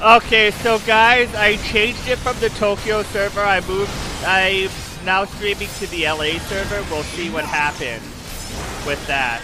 Okay, so guys, I changed it from the Tokyo server. I'm now streaming to the LA server. We'll see what happens with that.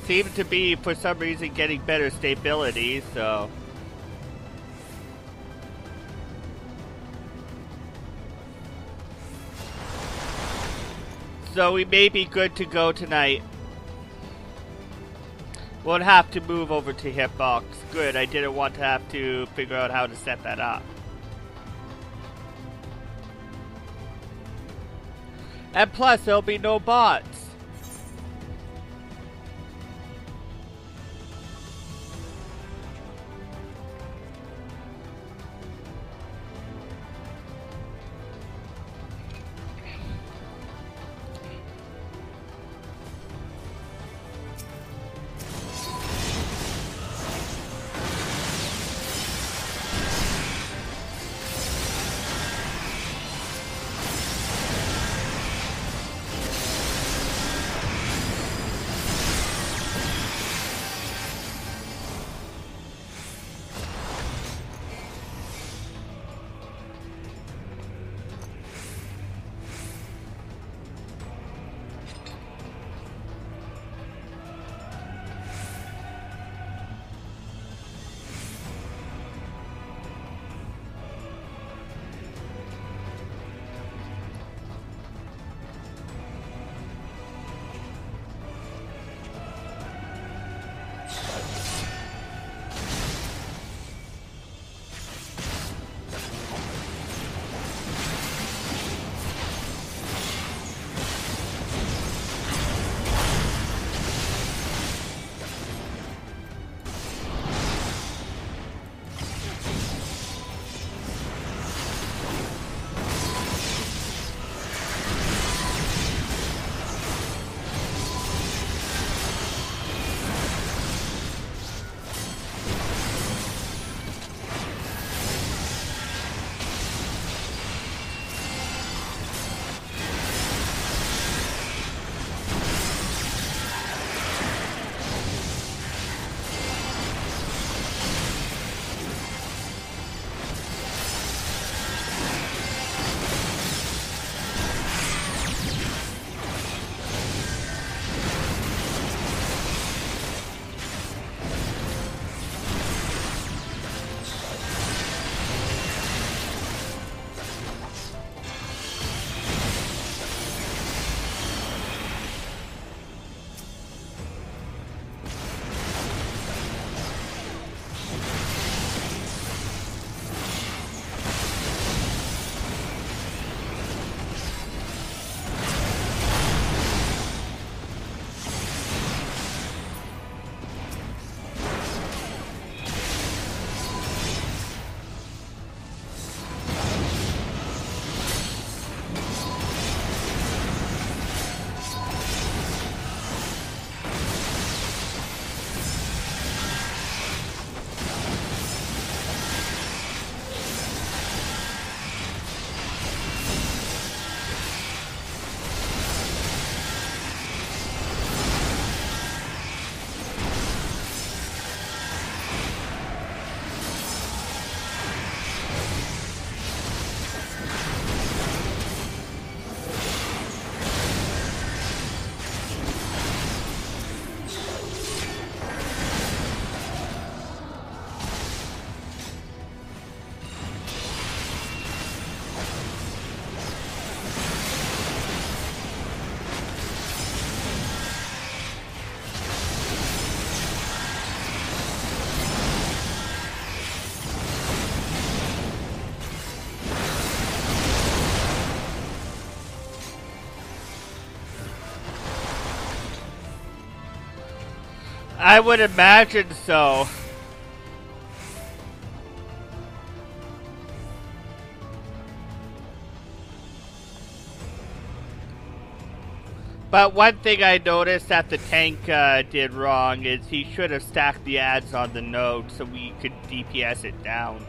Seems to be, for some reason, getting better stability, so... So we may be good to go tonight. Won't have to move over to Hitbox. Good, I didn't want to have to figure out how to set that up. And plus, there'll be no bots. I would imagine so. But one thing I noticed that the tank did wrong is he should have stacked the ads on the node so we could DPS it down.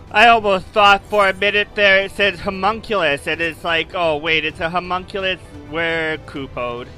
I almost thought for a minute there it said homunculus, and it's like, oh wait, it's a homunculus, we're Kupo'd.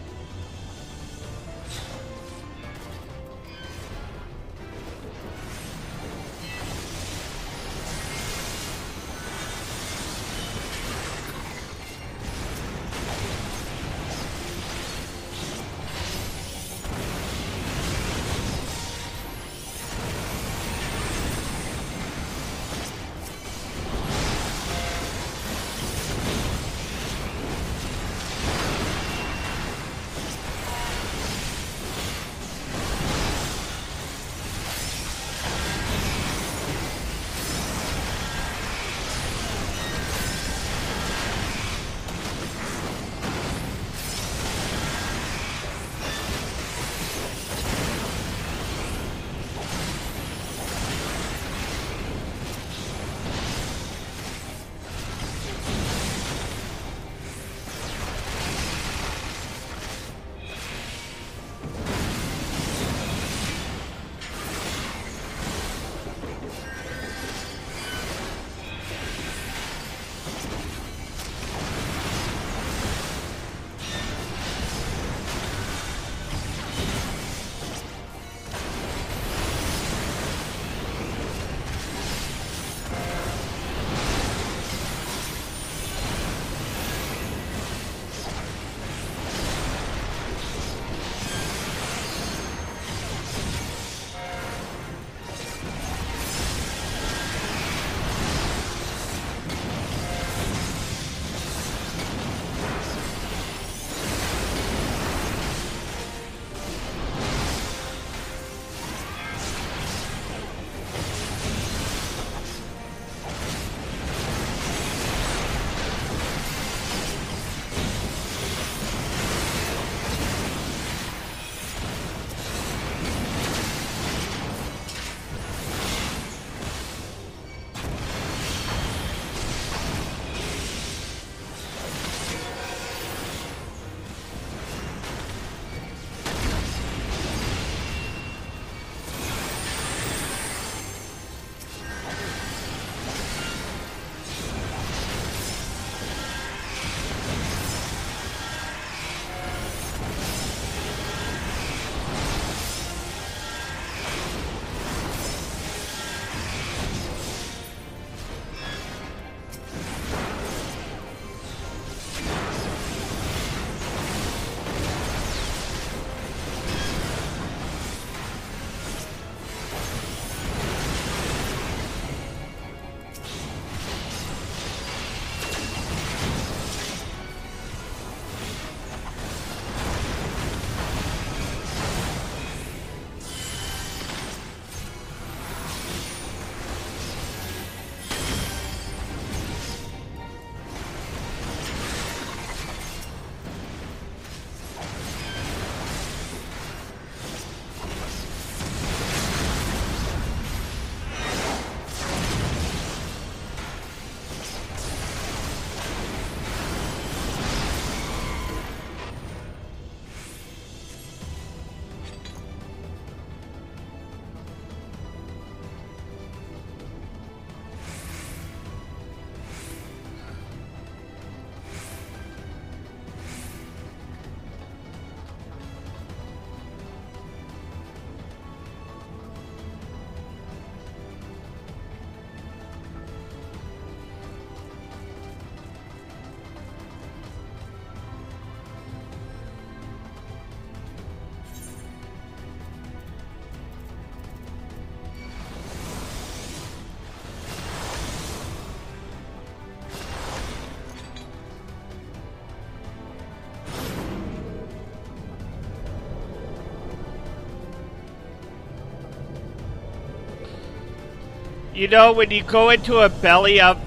You know, when you go into a belly of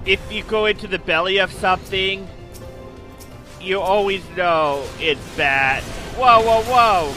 if you go into the belly of something, you always know it's bad. Whoa, whoa, whoa!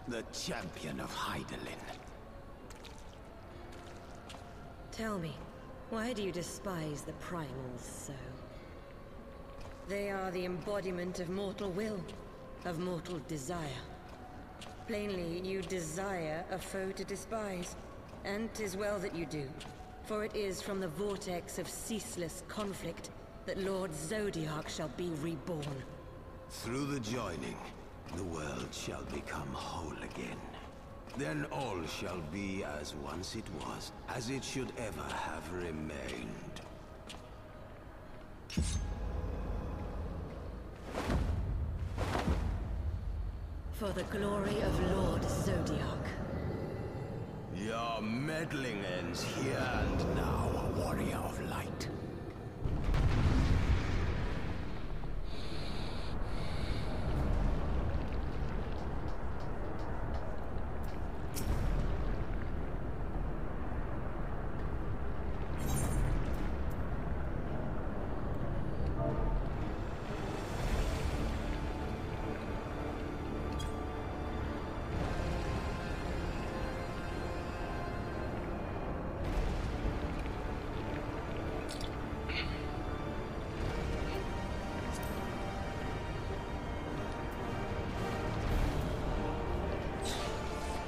The champion of Hyperion. Tell me, why do you despise the primals so? They are the embodiment of mortal will, of mortal desire. Plainly, you desire a foe to despise. And 'tis well that you do, for it is from the vortex of ceaseless conflict that Lord Zodiac shall be reborn. Through the joining, the world shall become whole again. Then all shall be as once it was, as it should ever have remained. For the glory of Lord Zodiac. Your meddling ends here and now, warrior of light.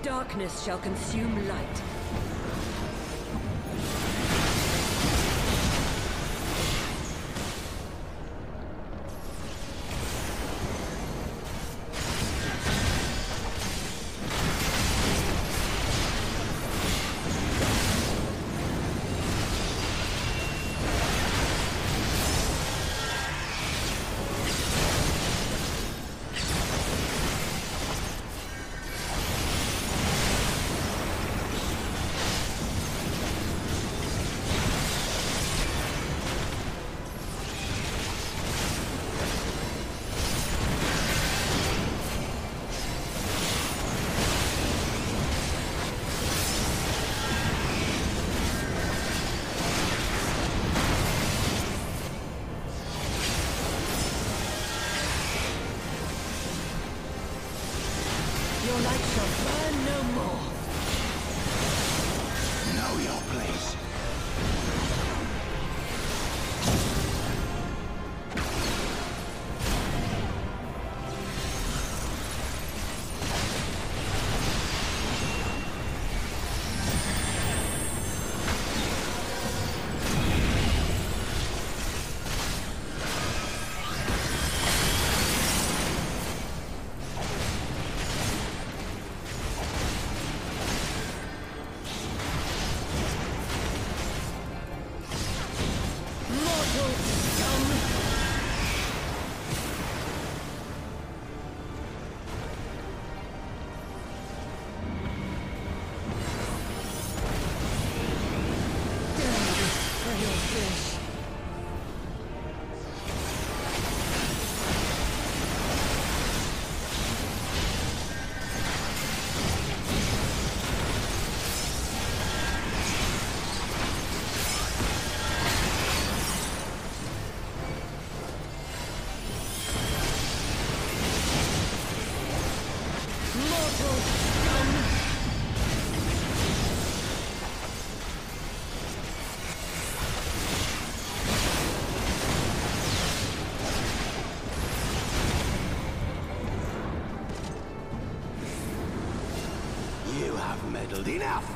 Darkness shall consume light. Your light shall burn no more. Know your place. idled. Enough!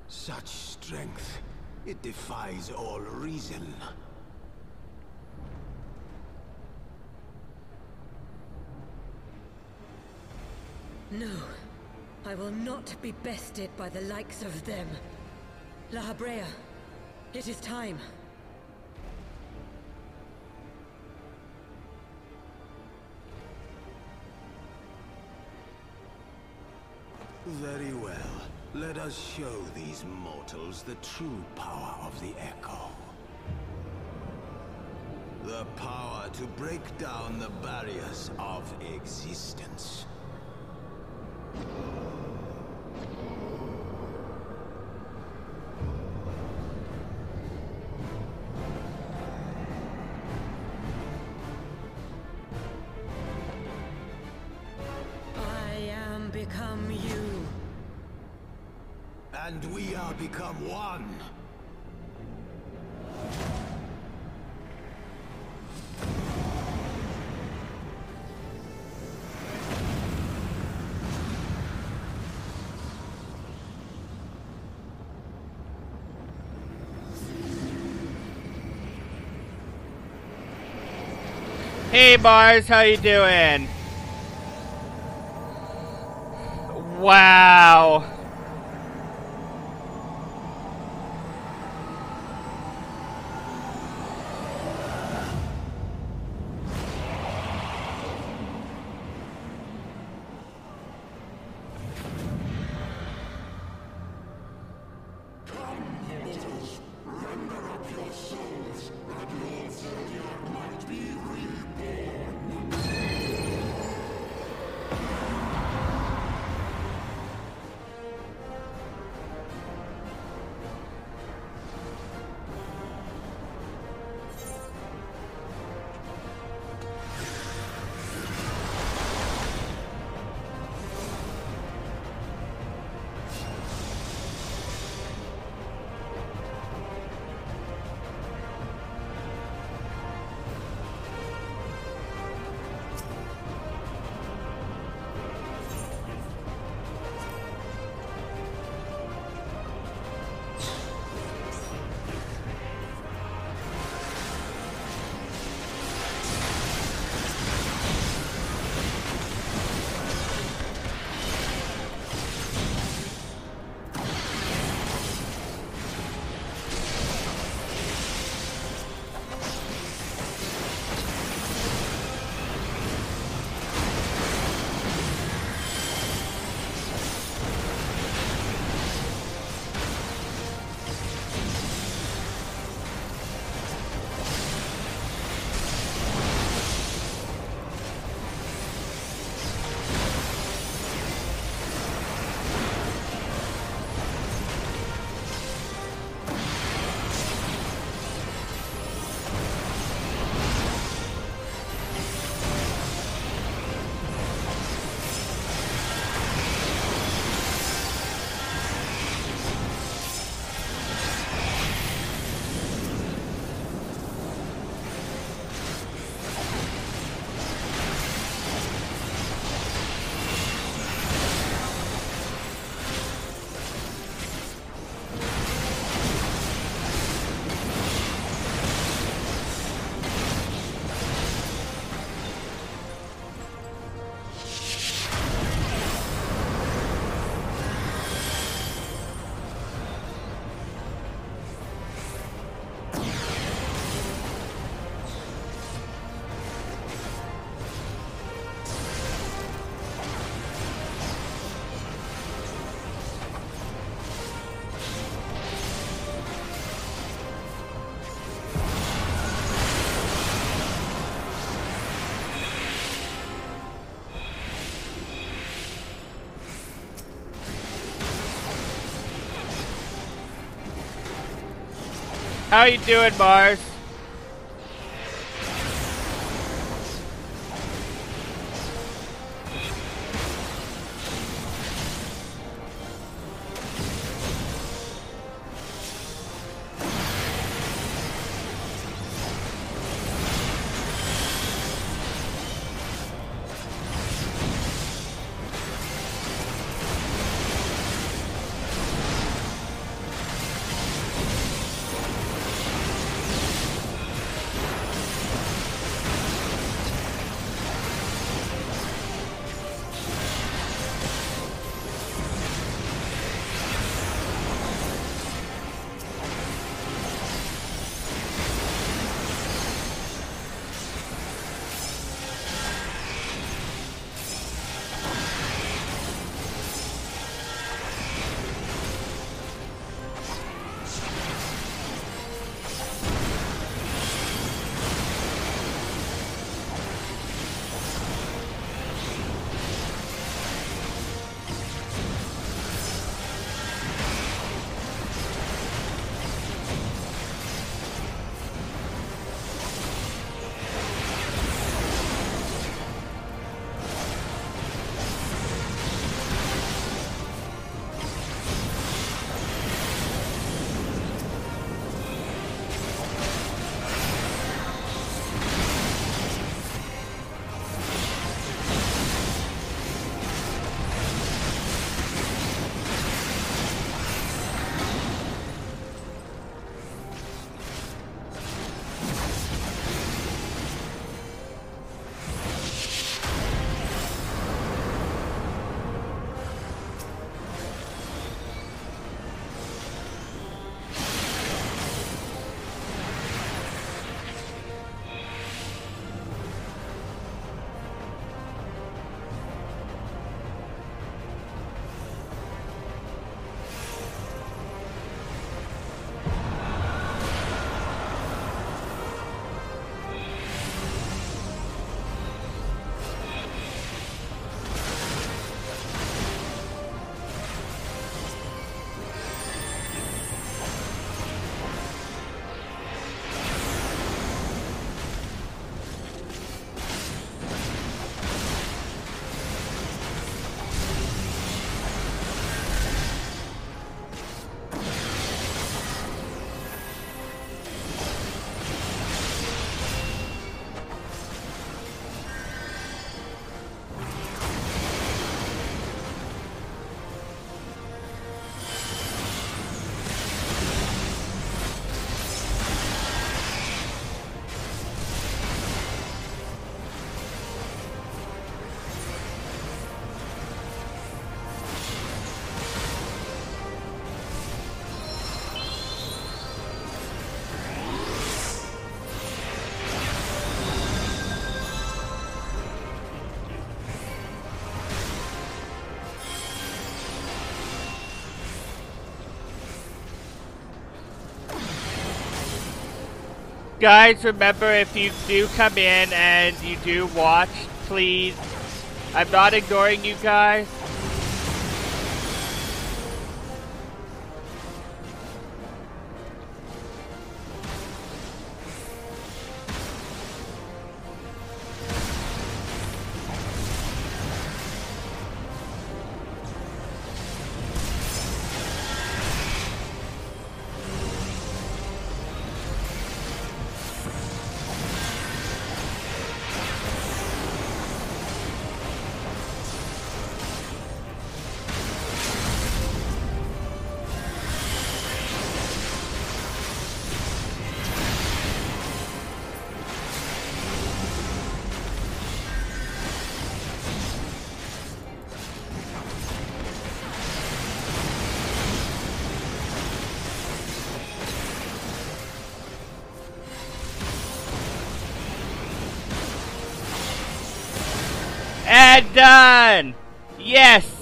Such strength, it defies all reason. No, I will not be bested by the likes of them. La Habrea, it is time. Very well. Let us show these mortals the true power of the Echo. The power to break down the barriers of existence. I am become you. And we are become one. Hey Mars, how you doing? Wow. How you doing, Mars? Guys, remember, if you do come in and you do watch, please, I'm not ignoring you guys. And done! Yes!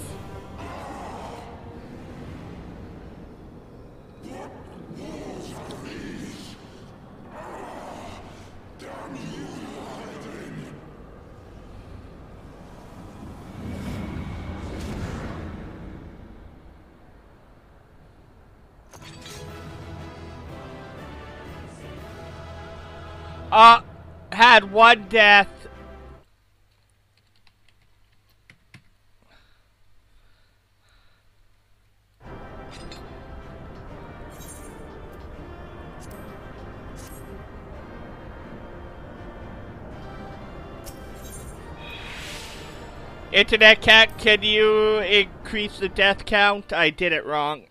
Had one death. Internet cat, can you increase the death count? I did it wrong.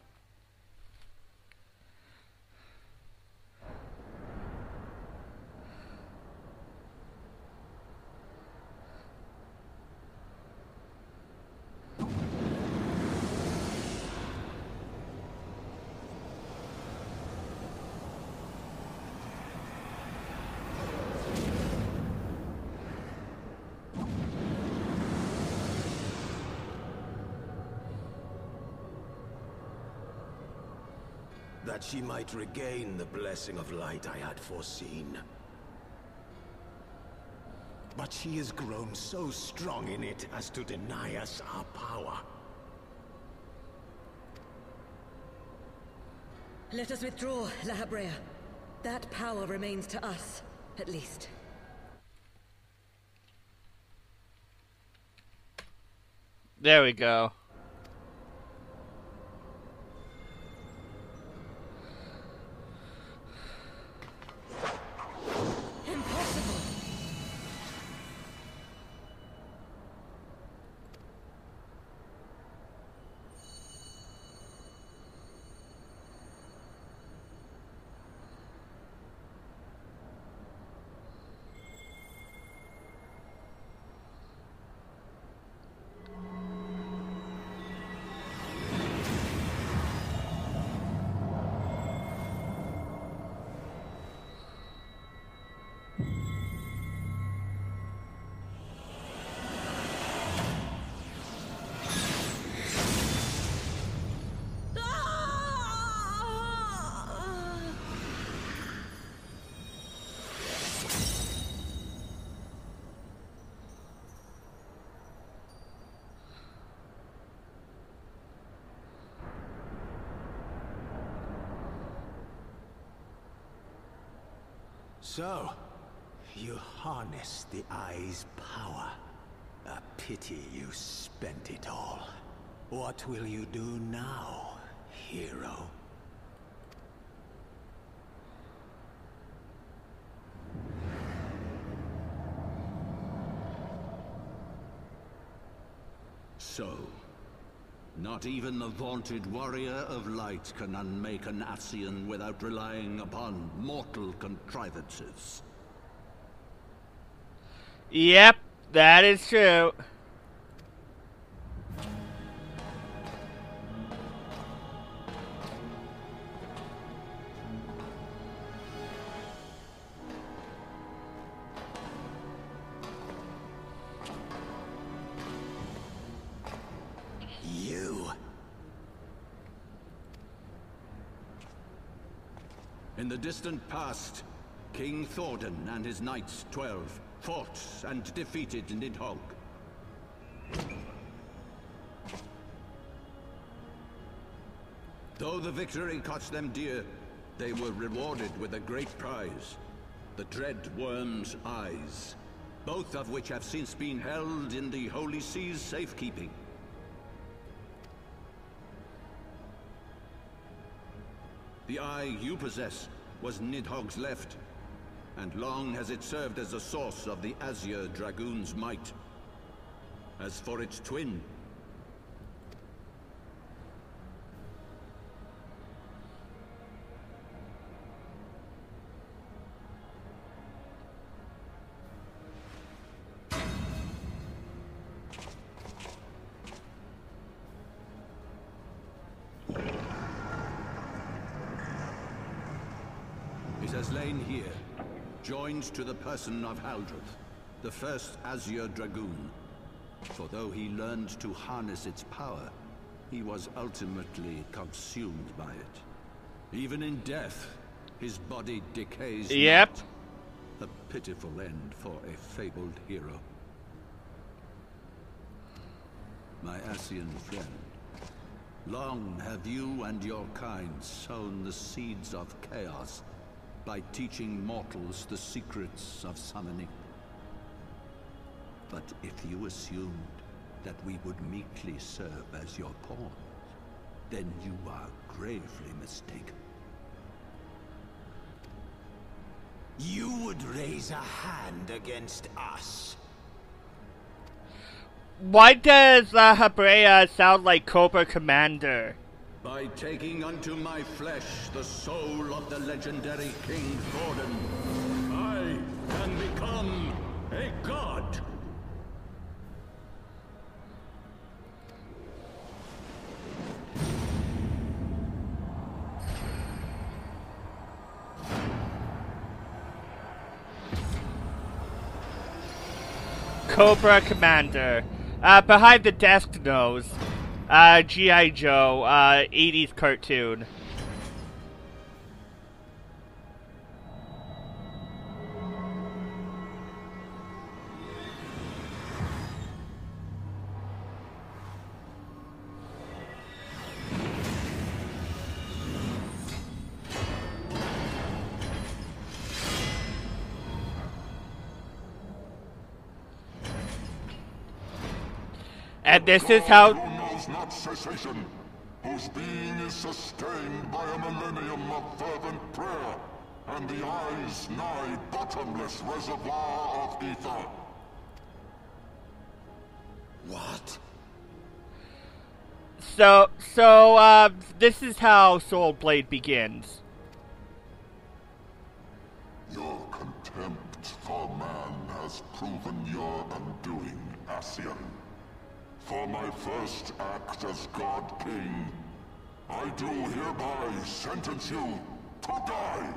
That she might regain the blessing of light I had foreseen. But she has grown so strong in it as to deny us our power. Let us withdraw, La Habrea. That power remains to us, at least. There we go. So, you harness the Eye's power. A pity you spent it all. What will you do now, hero? So, not even the vaunted warrior of light can unmake an Ascian without relying upon mortal contrivances. Yep, that is true. In the distant past, King Thordan and his knights 12 fought and defeated Nidhogg. Though the victory cost them dear, they were rewarded with a great prize, the Dread Worm's Eyes, both of which have since been held in the Holy See's safekeeping. The eye you possess was Nidhogg's left, and long has it served as a source of the Azure Dragoon's might. As for its twin, it has lain here, joined to the person of Haldreth, the first Azure Dragoon. For though he learned to harness its power, he was ultimately consumed by it. Even in death, his body decays Yep. not. A pitiful end for a fabled hero. My Ascian friend, long have you and your kind sown the seeds of chaos by teaching mortals the secrets of summoning. But if you assumed that we would meekly serve as your pawns, then you are gravely mistaken. You would raise a hand against us? Why does Hyperion sound like Cobra Commander? By taking unto my flesh the soul of the legendary King Gordon, I can become a god! Cobra Commander. Behind the desk knows. G.I. Joe, 80s cartoon. And this is how... who knows not cessation, whose being is sustained by a millennium of fervent prayer, and the eyes nigh bottomless reservoir of ether. What? So, this is how Soul Blade begins. Your contempt for man has proven your undoing, Ascian. For my first act as God King, I do hereby sentence you to die!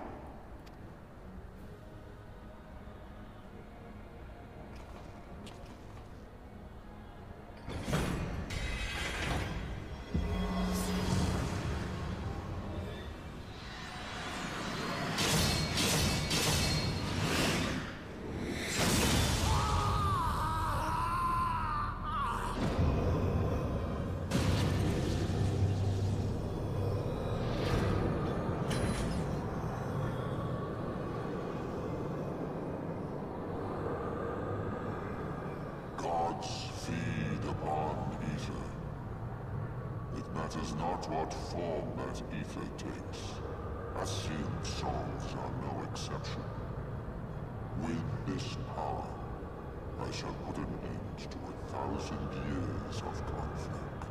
Matters not what form that ether takes. Ascian souls are no exception. With this power, I shall put an end to 1,000 years of conflict.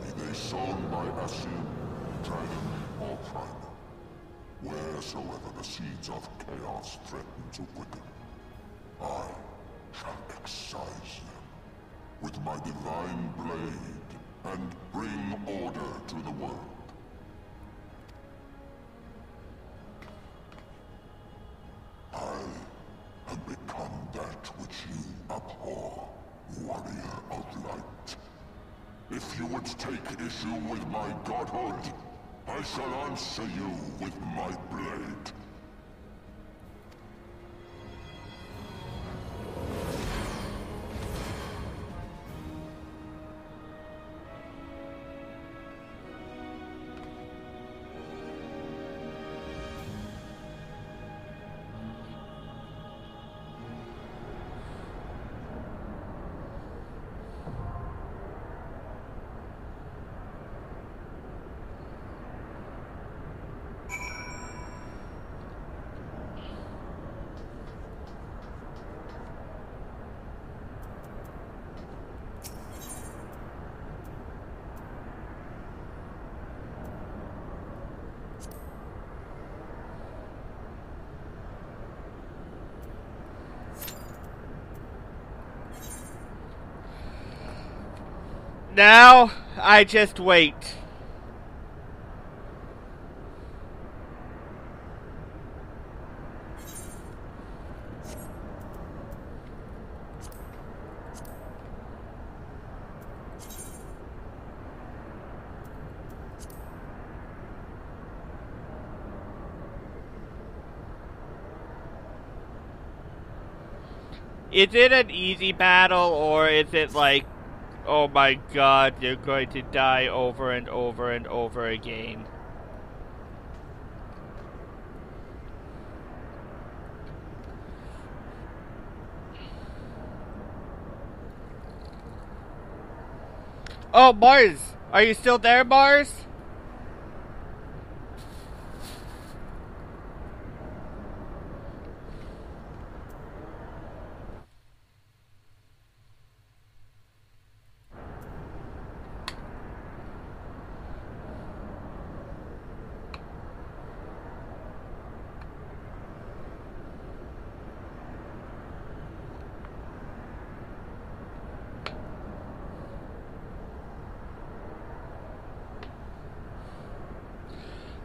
Be they sown by Ascian, dragon, or primal, wheresoever the seeds of chaos threaten to quicken, I shall excise them with my divine blade and bring order to the world. I have become that which you abhor, warrior of light. If you would take issue with my godhood, I shall answer you with my blade. Now, I just wait. Is it an easy battle, or is it like Oh my god, you're going to die over and over and over again. Oh, Mars! Are you still there, Mars?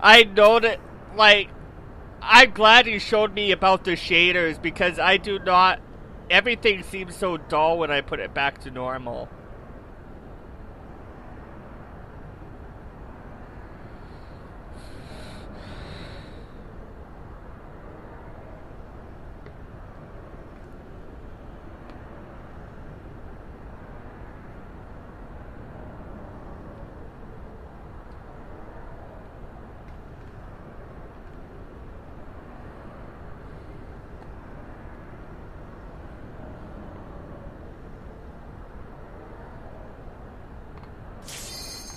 I know that, like, I'm glad you showed me about the shaders because I do not, everything seems so dull when I put it back to normal.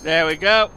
There we go.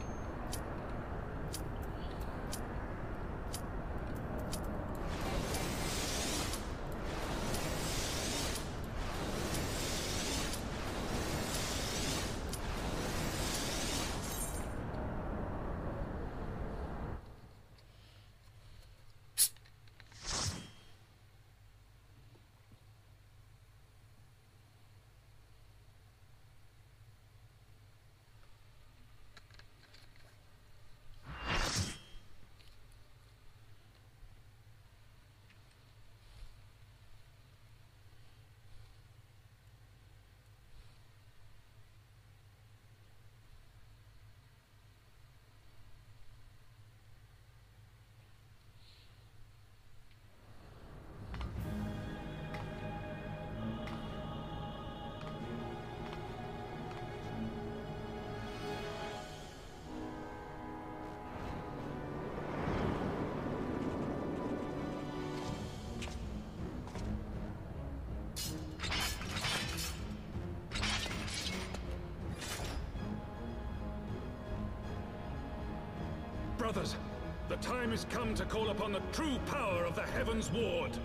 Brothers, the time has come to call upon the true power of the Heavensward.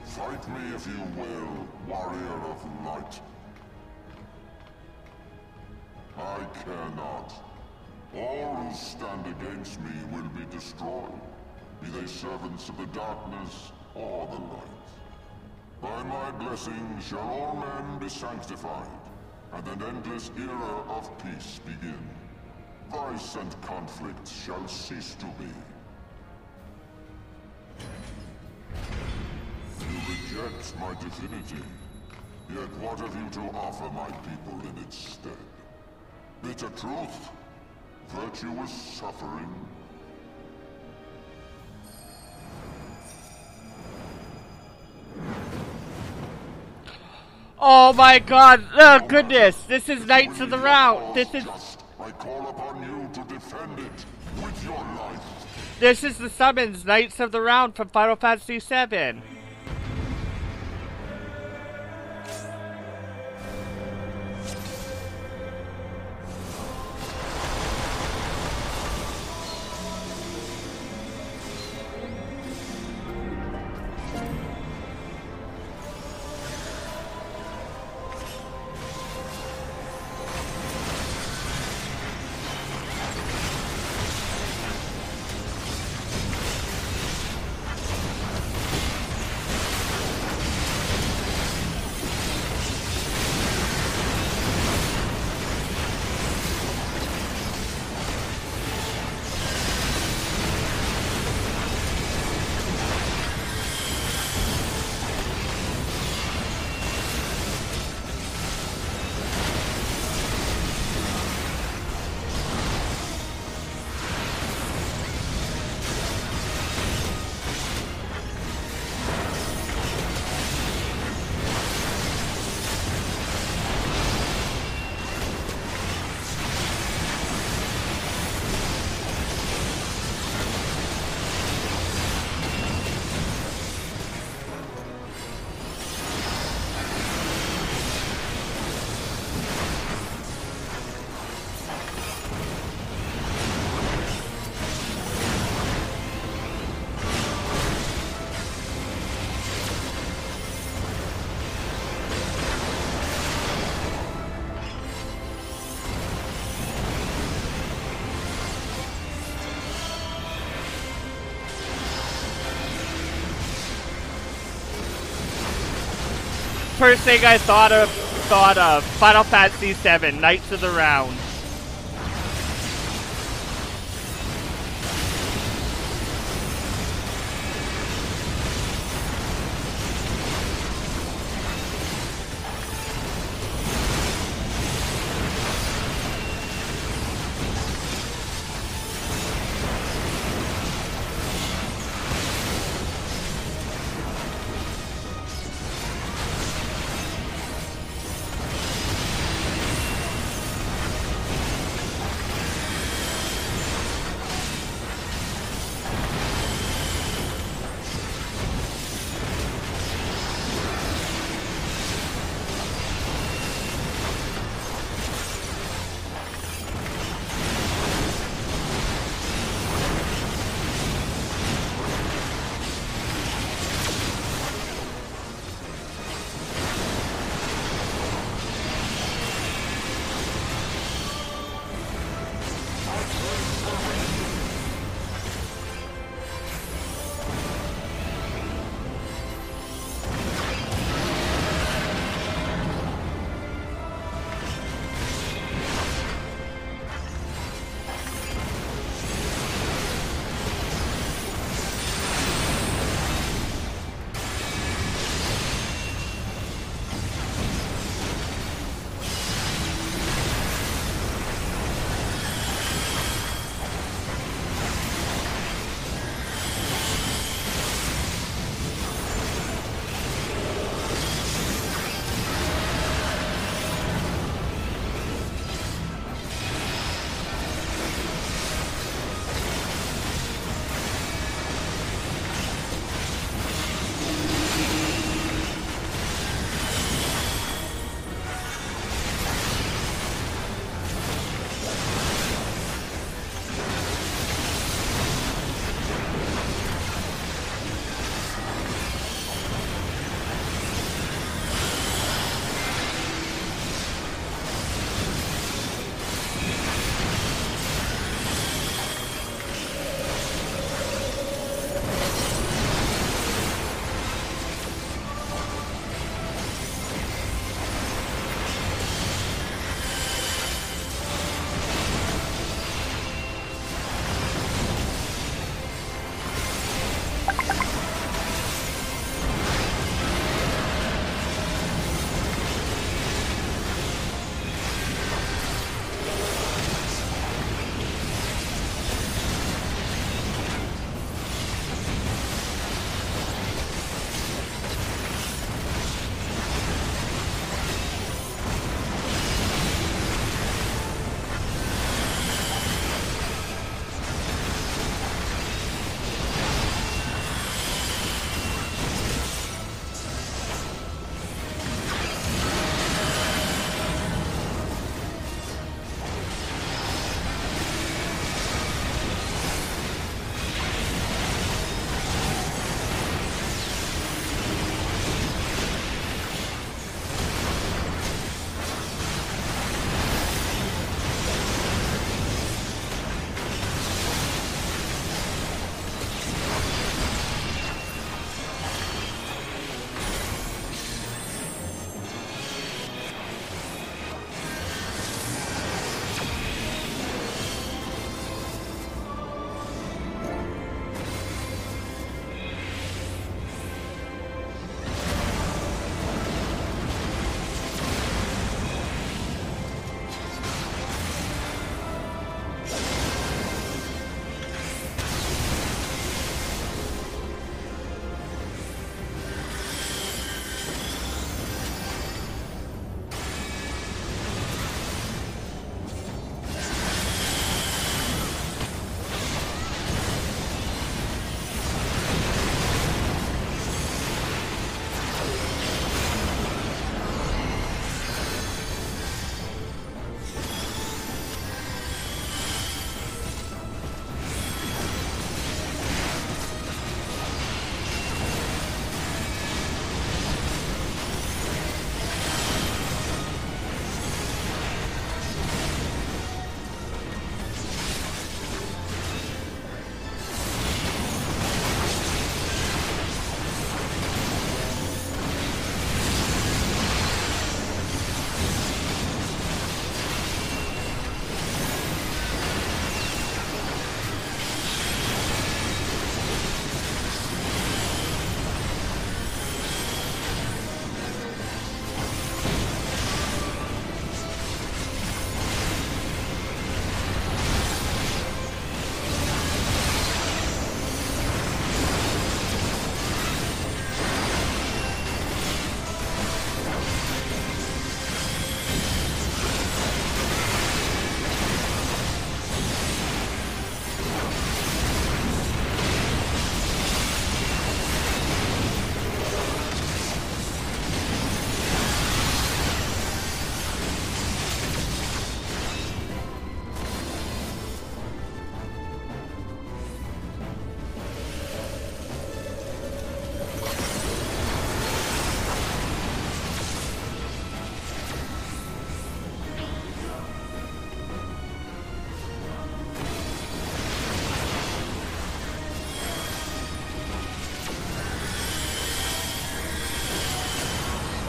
Fight me if you will, warrior of light. I care not. All who stand against me will be destroyed, be they servants of the darkness or the light. By my blessing shall all men be sanctified, and an endless era of peace begin. Vice and conflict shall cease to be. You reject my divinity, yet what have you to offer my people in its stead? Bitter truth? Virtuous suffering? Oh my god, oh goodness, this is Knights of the Round. This is... I call upon you to defend it with your life. This is the summons, Knights of the Round from Final Fantasy VII. first thing I thought of Final Fantasy VII, Knights of the Round.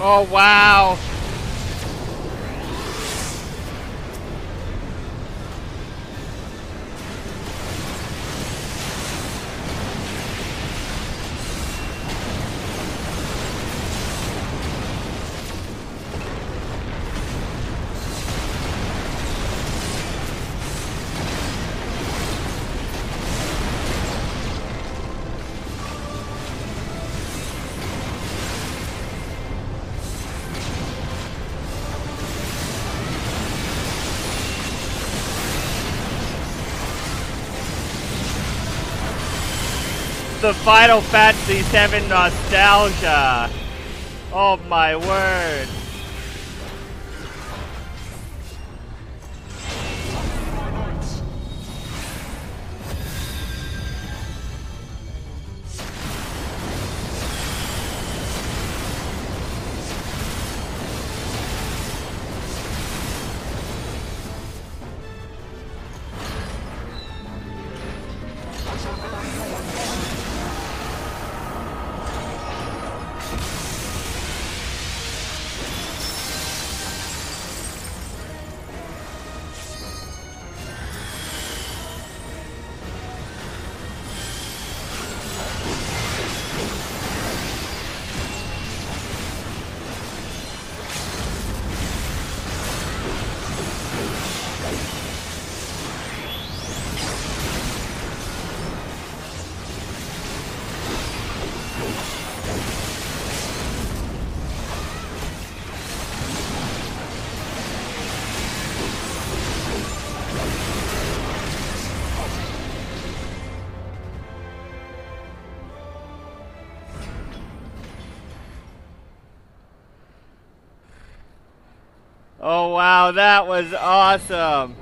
Oh, wow. The Final Fantasy VII nostalgia. Oh my word. Oh wow, that was awesome.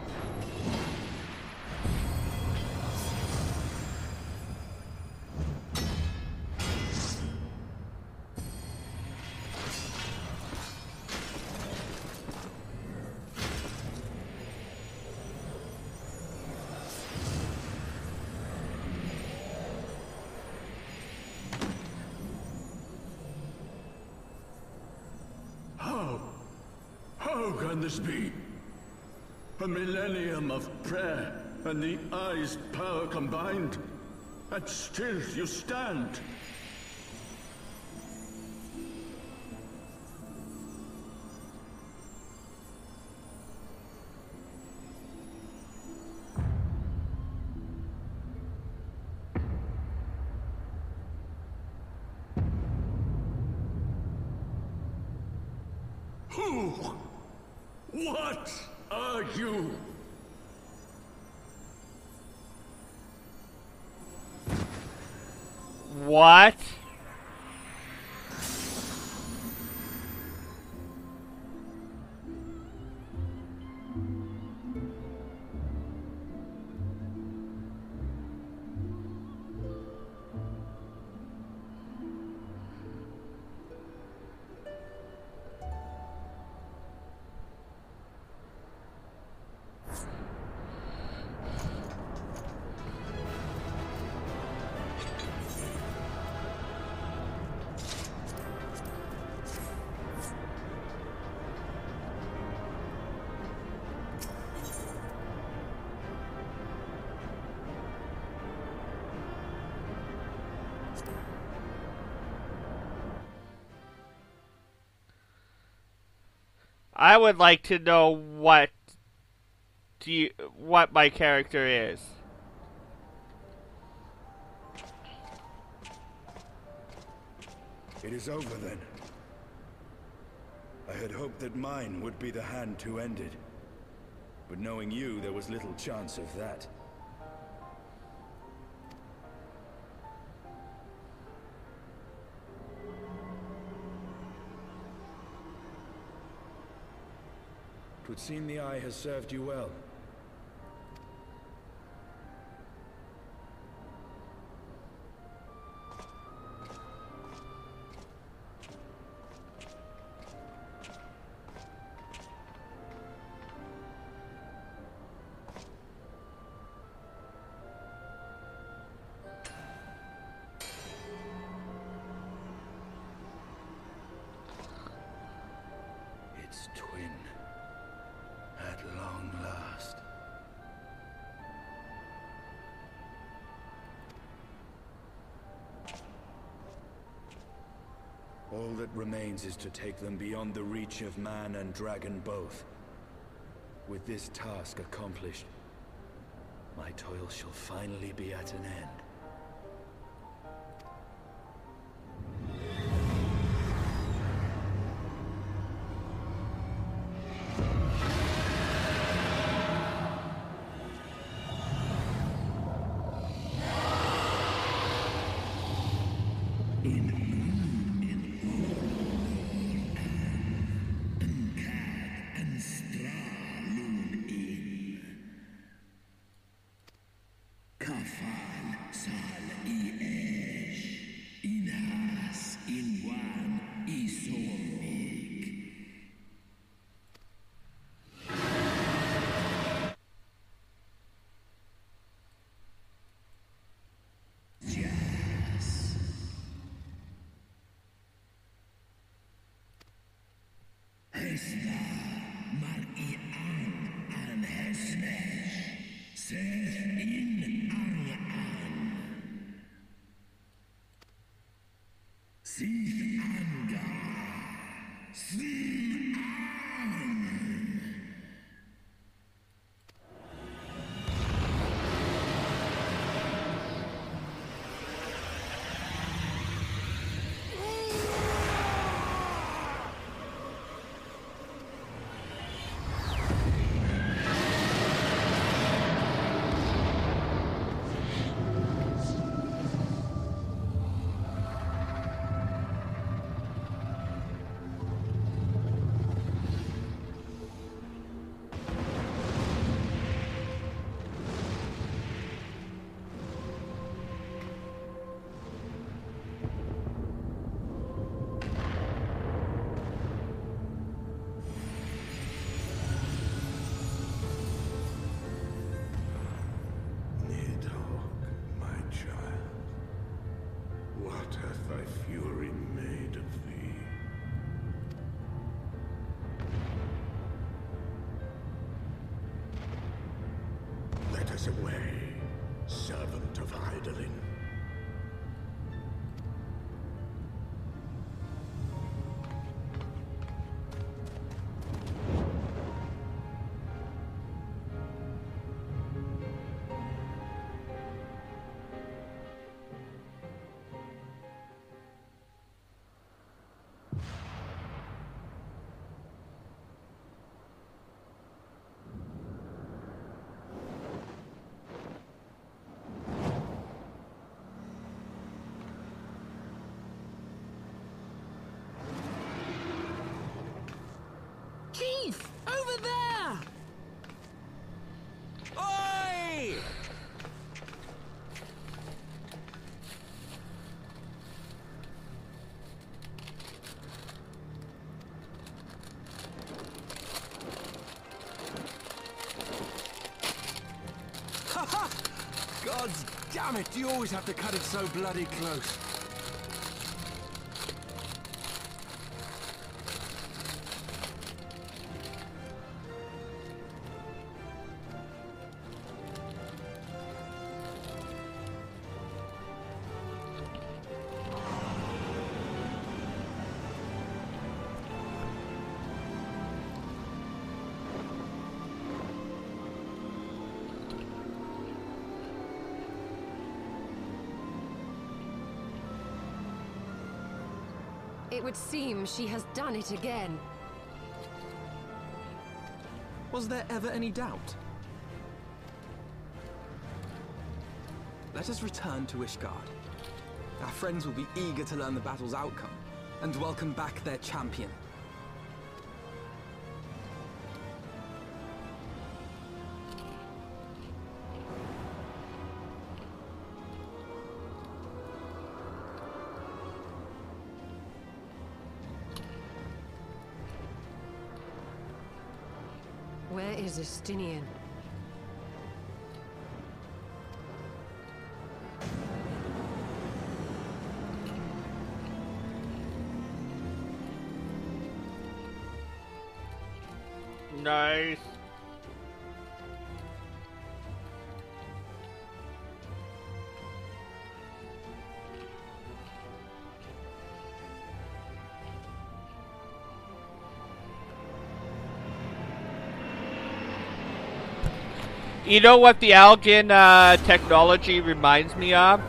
How can this be? A millennium of prayer and the Eye's power combined, and still you stand. Who? What are you? What? I would like to know what my character is. It is over then. I had hoped that mine would be the hand who ended. But knowing you, there was little chance of that. It would seem the Eye has served you well. its twin. At long last. All that remains is to take them beyond the reach of man and dragon both. With this task accomplished, my toil shall finally be at an end. Away, servant of Hyperion. Chief! Over there! Oi! Ha! Gods damn it, you always have to cut it so bloody close. It would seem she has done it again. Was there ever any doubt? Let us return to Ishgard. Our friends will be eager to learn the battle's outcome, and welcome back their champion. Where is Justinian? Nice. You know what the Algan technology reminds me of?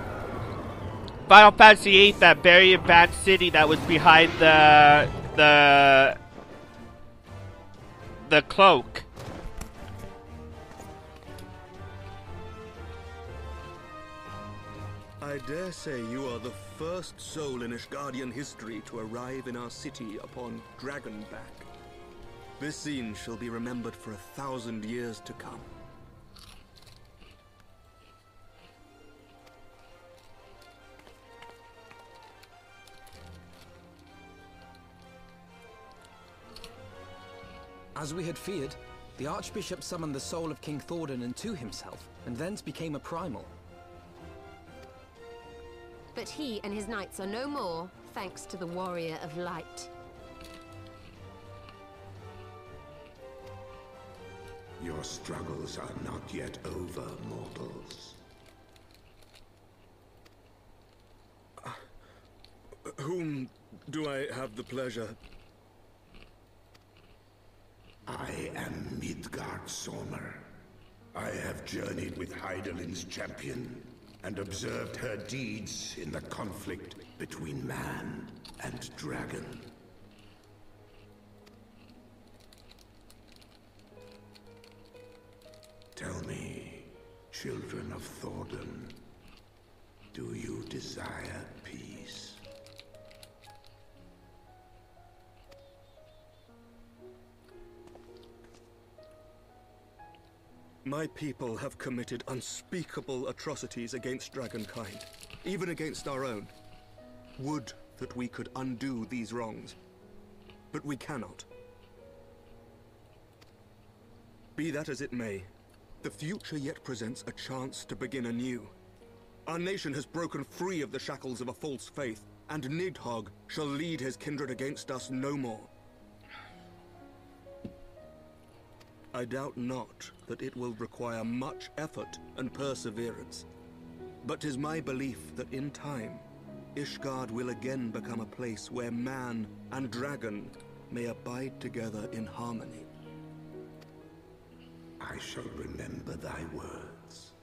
Final Fantasy VIII, that very advanced city that was behind the cloak. I dare say you are the first soul in Ishgardian history to arrive in our city upon Dragonback. This scene shall be remembered for 1,000 years to come. As we had feared, the Archbishop summoned the soul of King Thordan into himself, and thence became a primal. But he and his knights are no more, thanks to the Warrior of Light. Your struggles are not yet over, mortals. Whom do I have the pleasure? I am Midgard Sormer. I have journeyed with Hydalin's champion and observed her deeds in the conflict between man and dragon. Tell me, children of Thordan, do you desire peace? My people have committed unspeakable atrocities against dragonkind, even against our own. Would that we could undo these wrongs, but we cannot. Be that as it may, the future yet presents a chance to begin anew. Our nation has broken free of the shackles of a false faith, and Nidhogg shall lead his kindred against us no more. I doubt not that it will require much effort and perseverance. But 'tis my belief that in time, Ishgard will again become a place where man and dragon may abide together in harmony. I shall remember thy words.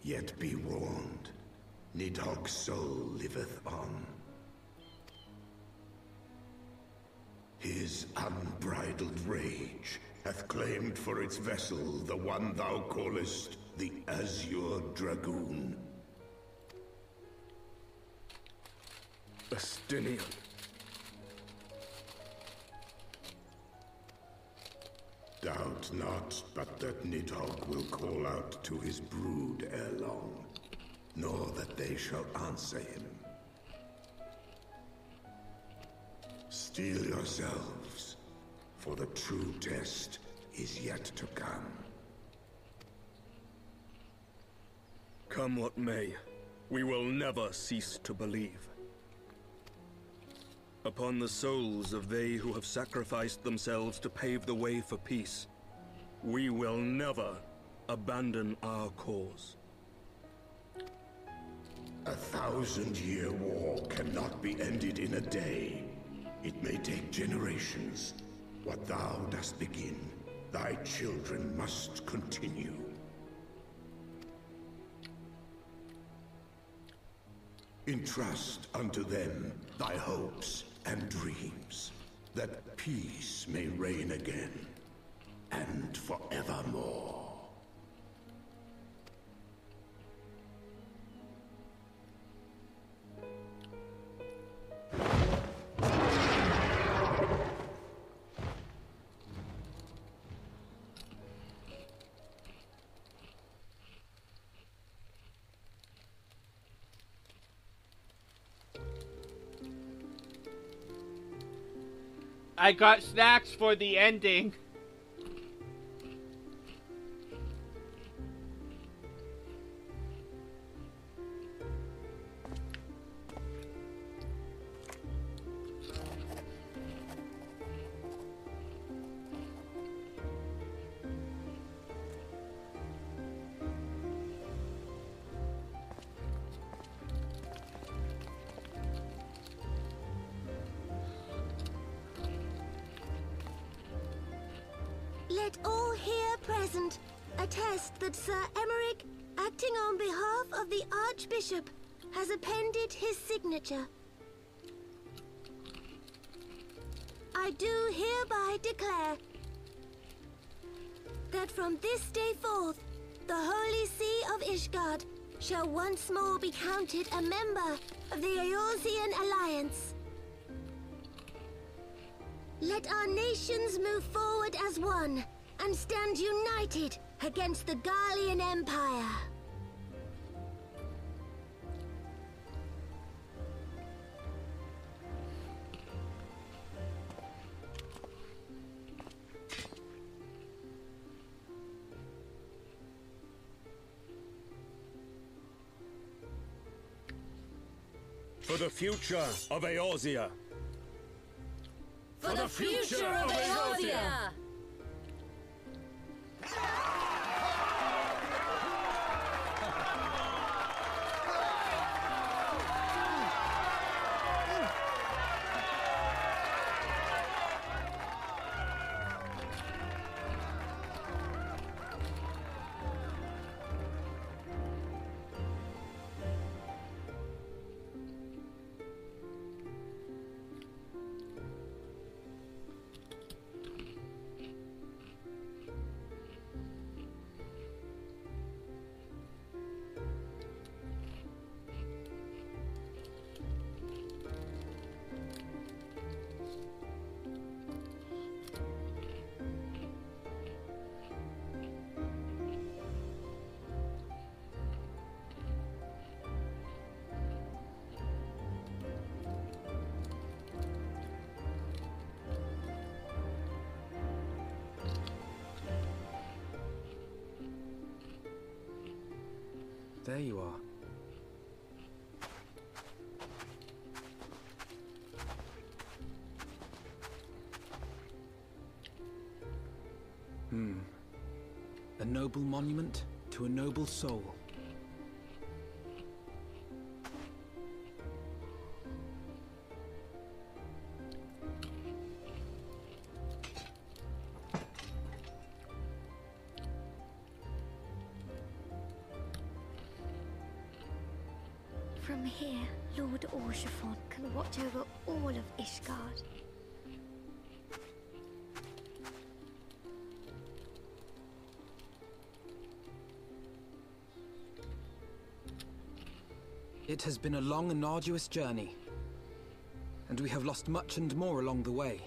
Yet be warned, Nidhogg's soul liveth on. His unbridled rage hath claimed for its vessel the one thou callest the Azure Dragoon. Estinian. Doubt not but that Nidhogg will call out to his brood ere long, nor that they shall answer him. Steel yourselves, for the true test is yet to come. Come what may, we will never cease to believe. Upon the souls of they who have sacrificed themselves to pave the way for peace, we will never abandon our cause. 1,000-year war cannot be ended in a day. It may take generations. What thou dost begin, thy children must continue. Entrust unto them thy hopes and dreams, that peace may reign again, and forevermore. I got snacks for the ending. Let all here present attest that Sir Emmerich, acting on behalf of the Archbishop, has appended his signature. I do hereby declare that from this day forth, the Holy See of Ishgard shall once more be counted a member of the Eorzean Alliance. Let our nations move forward as one and stand united against the Garlean Empire. For the future of Eorzea. For the future of Eorzea! There you are. A noble monument to a noble soul. From here, Lord Orshafon can watch over all of Ishgard. It has been a long and arduous journey, and we have lost much and more along the way.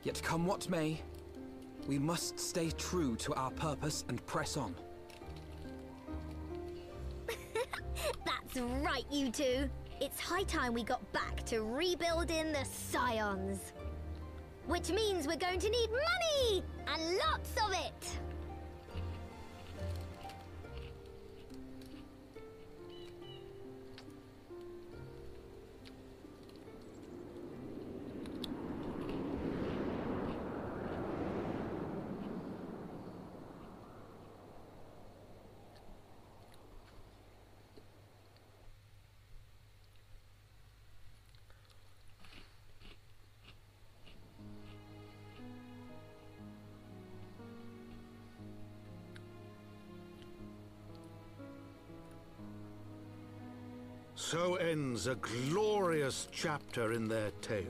Yet come what may, we must stay true to our purpose and press on. That's right, you two. It's high time we got back to rebuilding the Scions. Which means we're going to need money! And lots of it! So ends a glorious chapter in their tale.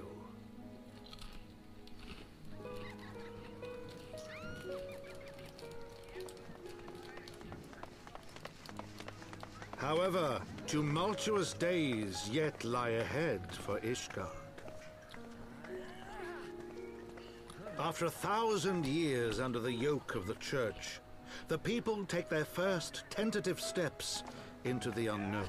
However, tumultuous days yet lie ahead for Ishgard. After 1,000 years under the yoke of the Church, the people take their first tentative steps into the unknown.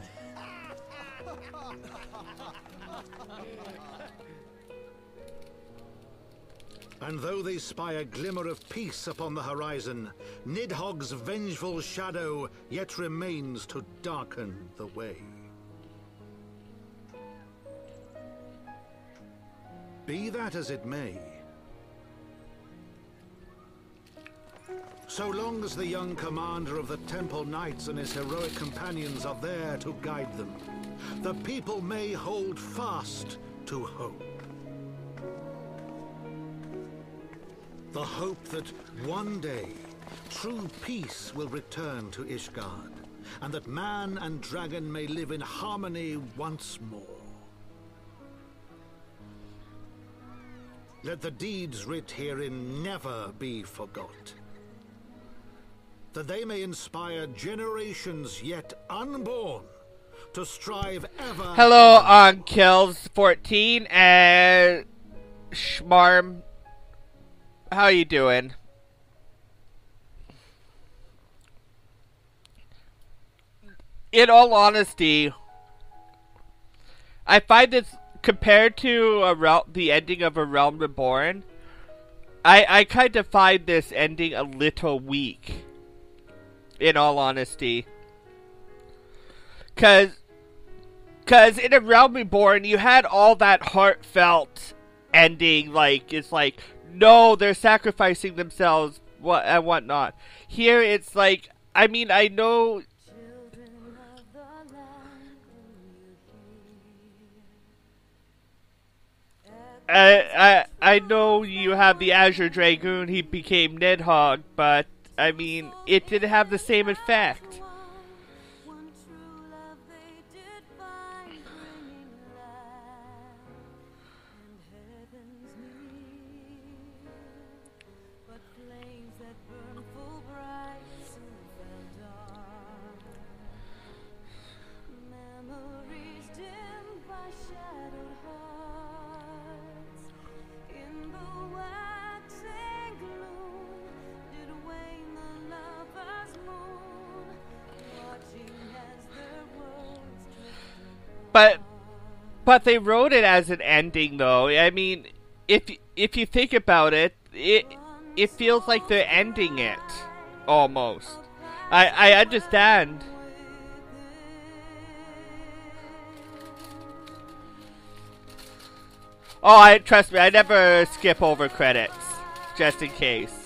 And though they spy a glimmer of peace upon the horizon, Nidhogg's vengeful shadow yet remains to darken the way. Be that as it may, so long as the young commander of the Temple Knights and his heroic companions are there to guide them, the people may hold fast to hope. The hope that one day true peace will return to Ishgard, and that man and dragon may live in harmony once more. Let the deeds writ herein never be forgot, that they may inspire generations yet unborn to strive ever... Hello on Kills 14 and Schmarm. How you doing? In all honesty, I find this, compared to the ending of A Realm Reborn, I kind of find this ending a little weak. In all honesty. Cause in A Realm Reborn, you had all that heartfelt ending, like, it's like, no, they're sacrificing themselves, and whatnot. Here, it's like, I mean, I know... I know you have the Azure Dragoon, he became Nidhogg, but, I mean, it didn't have the same effect. But they wrote it as an ending, though. I mean, if you think about it, it feels like they're ending it, almost. I understand. Oh, trust me, I never skip over credits, just in case.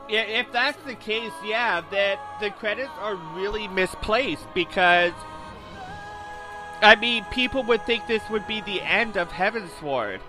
Yeah, if that's the case, yeah, that the credits are really misplaced because, I mean, people would think this would be the end of Heavensward.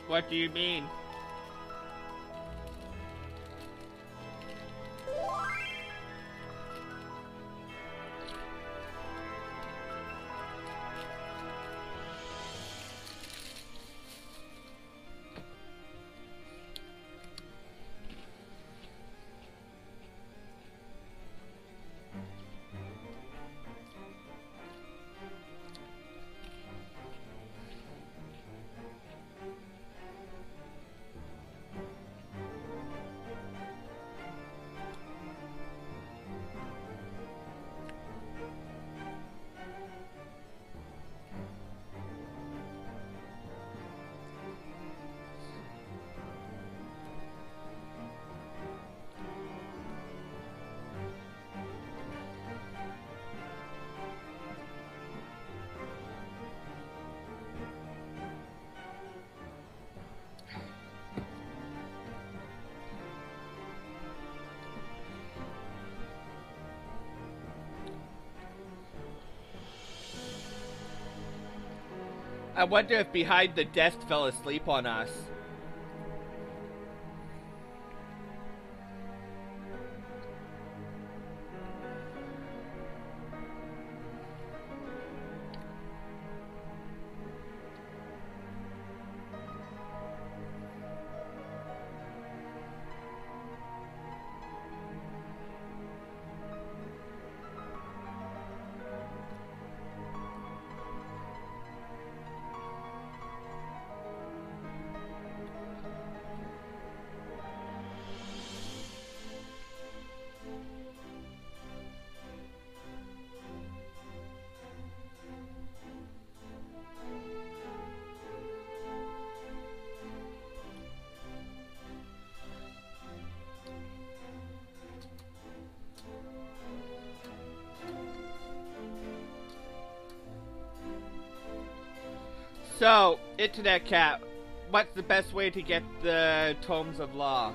What do you mean? I wonder if behind the desk fell asleep on us. So, Internet Cat, what's the best way to get the Tomes of Law?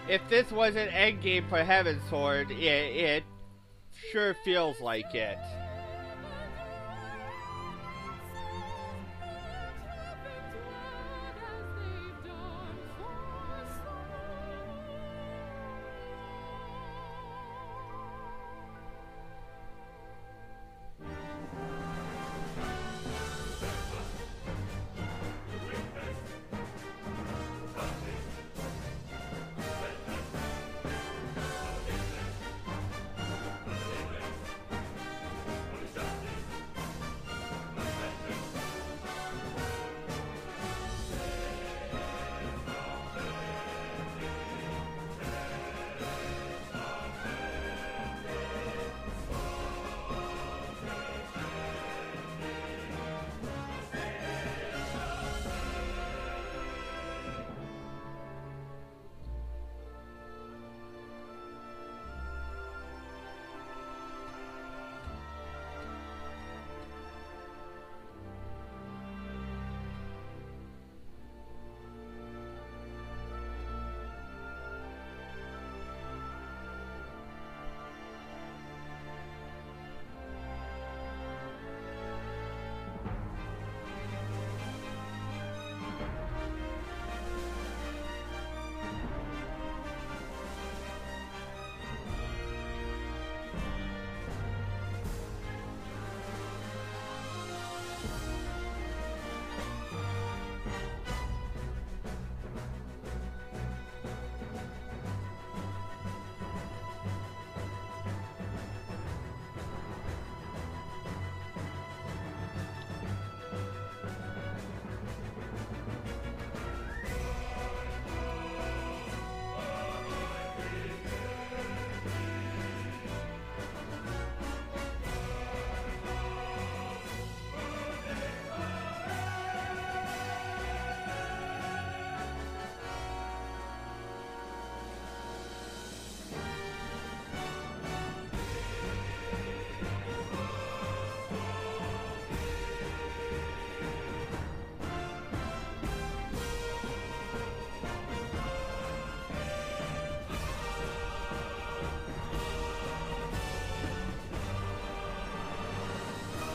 If this was an endgame for Heavensward, it sure feels like it.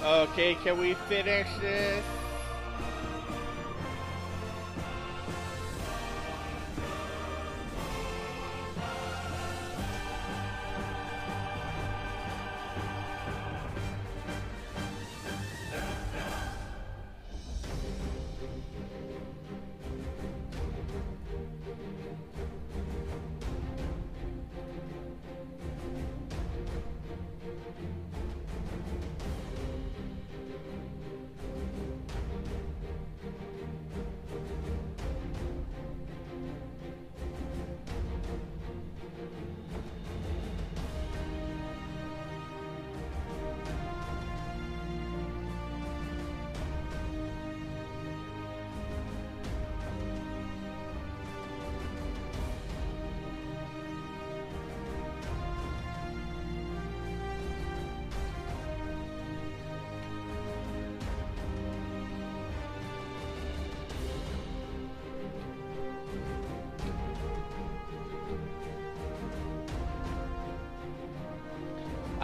Okay, can we finish this?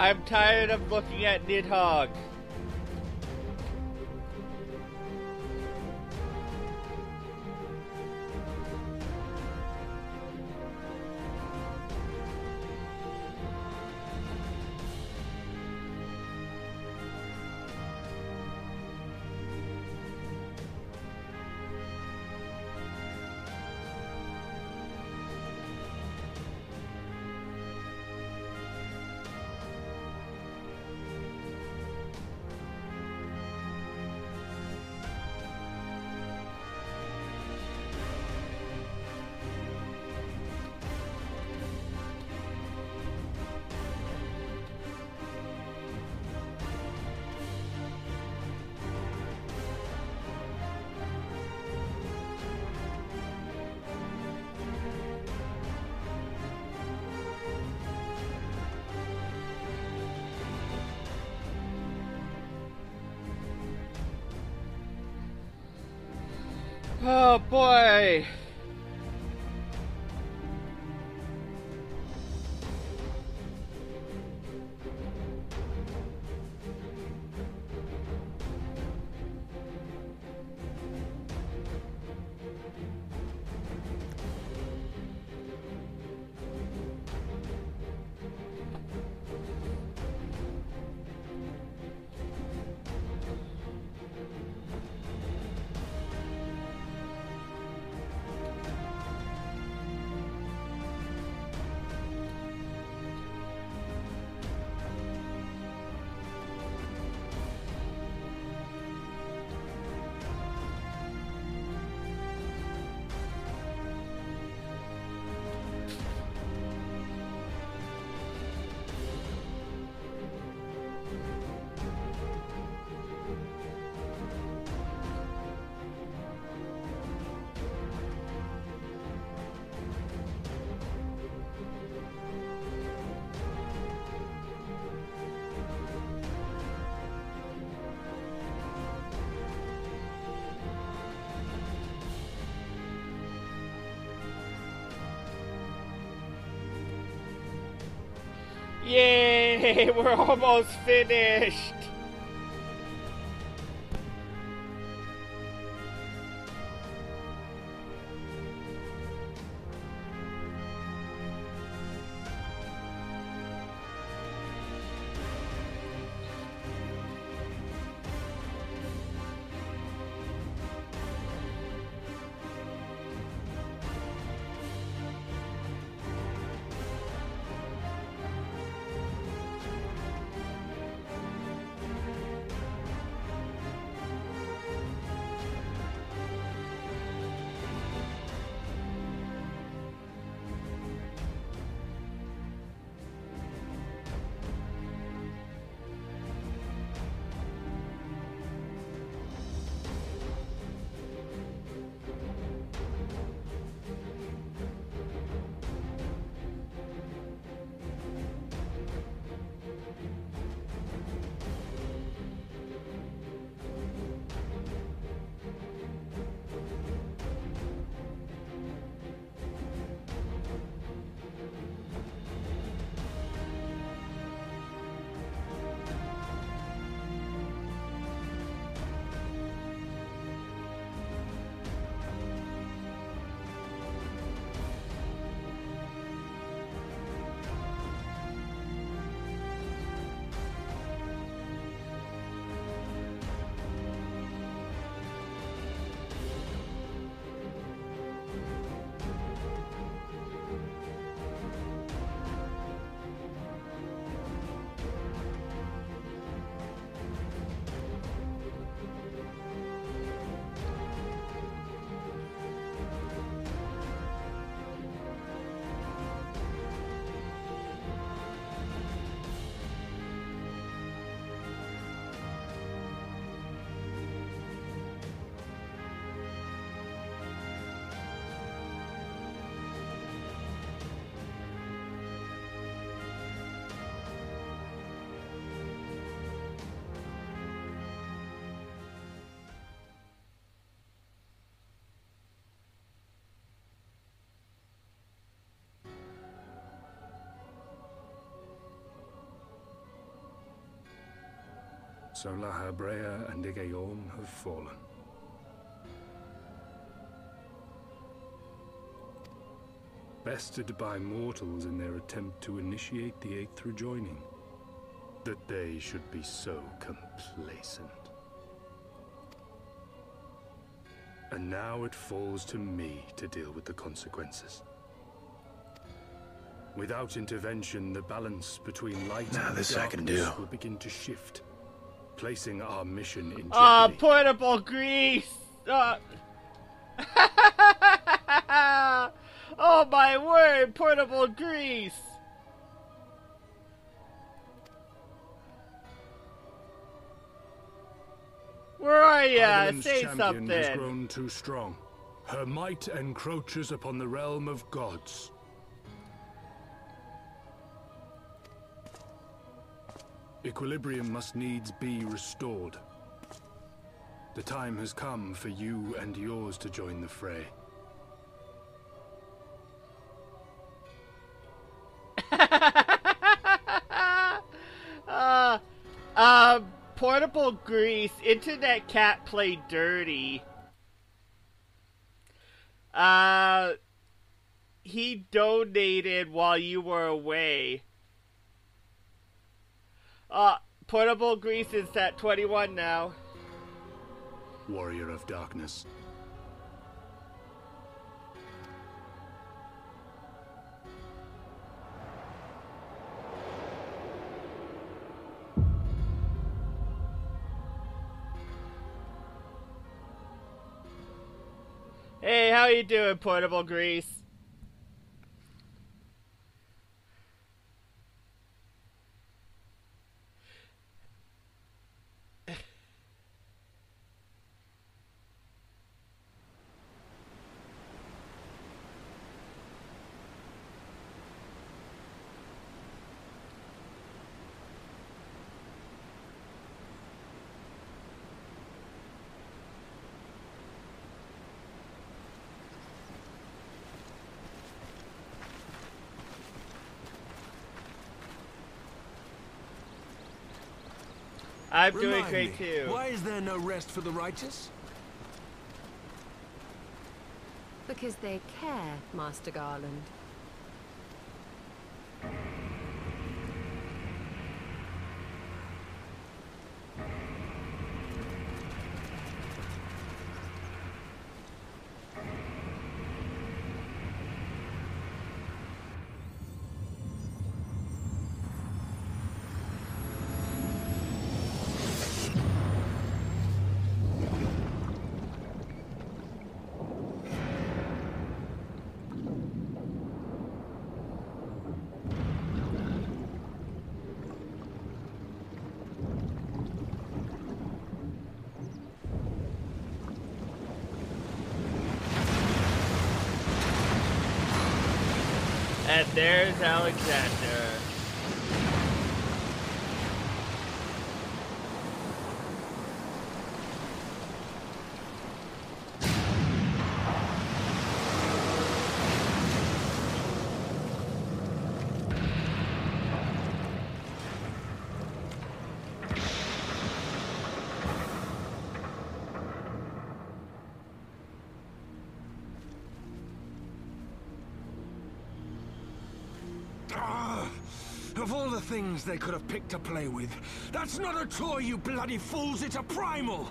I'm tired of looking at Nidhogg. Oh boy! Yay! We're almost finished! So La Habrea and Igayon have fallen. Bested by mortals in their attempt to initiate the Eighth rejoining. That they should be so complacent. And now it falls to me to deal with the consequences. Without intervention, the balance between light and darkness will begin to shift, placing our mission in jeopardy. Portable grease! Oh my word, portable grease! Where are ya? Say something. Has grown too strong. Her might encroaches upon the realm of gods. Equilibrium must needs be restored. The time has come for you and yours to join the fray. Portable grease. Internet cat played dirty. He donated while you were away. Portable grease is at 21 now. Warrior of darkness. Hey, how you doing, portable grease? I'm doing great too. Why is there no rest for the righteous? Because they care, Master Garland. And there's Alexander. Of all the things they could have picked to play with, that's not a toy, you bloody fools, it's a primal!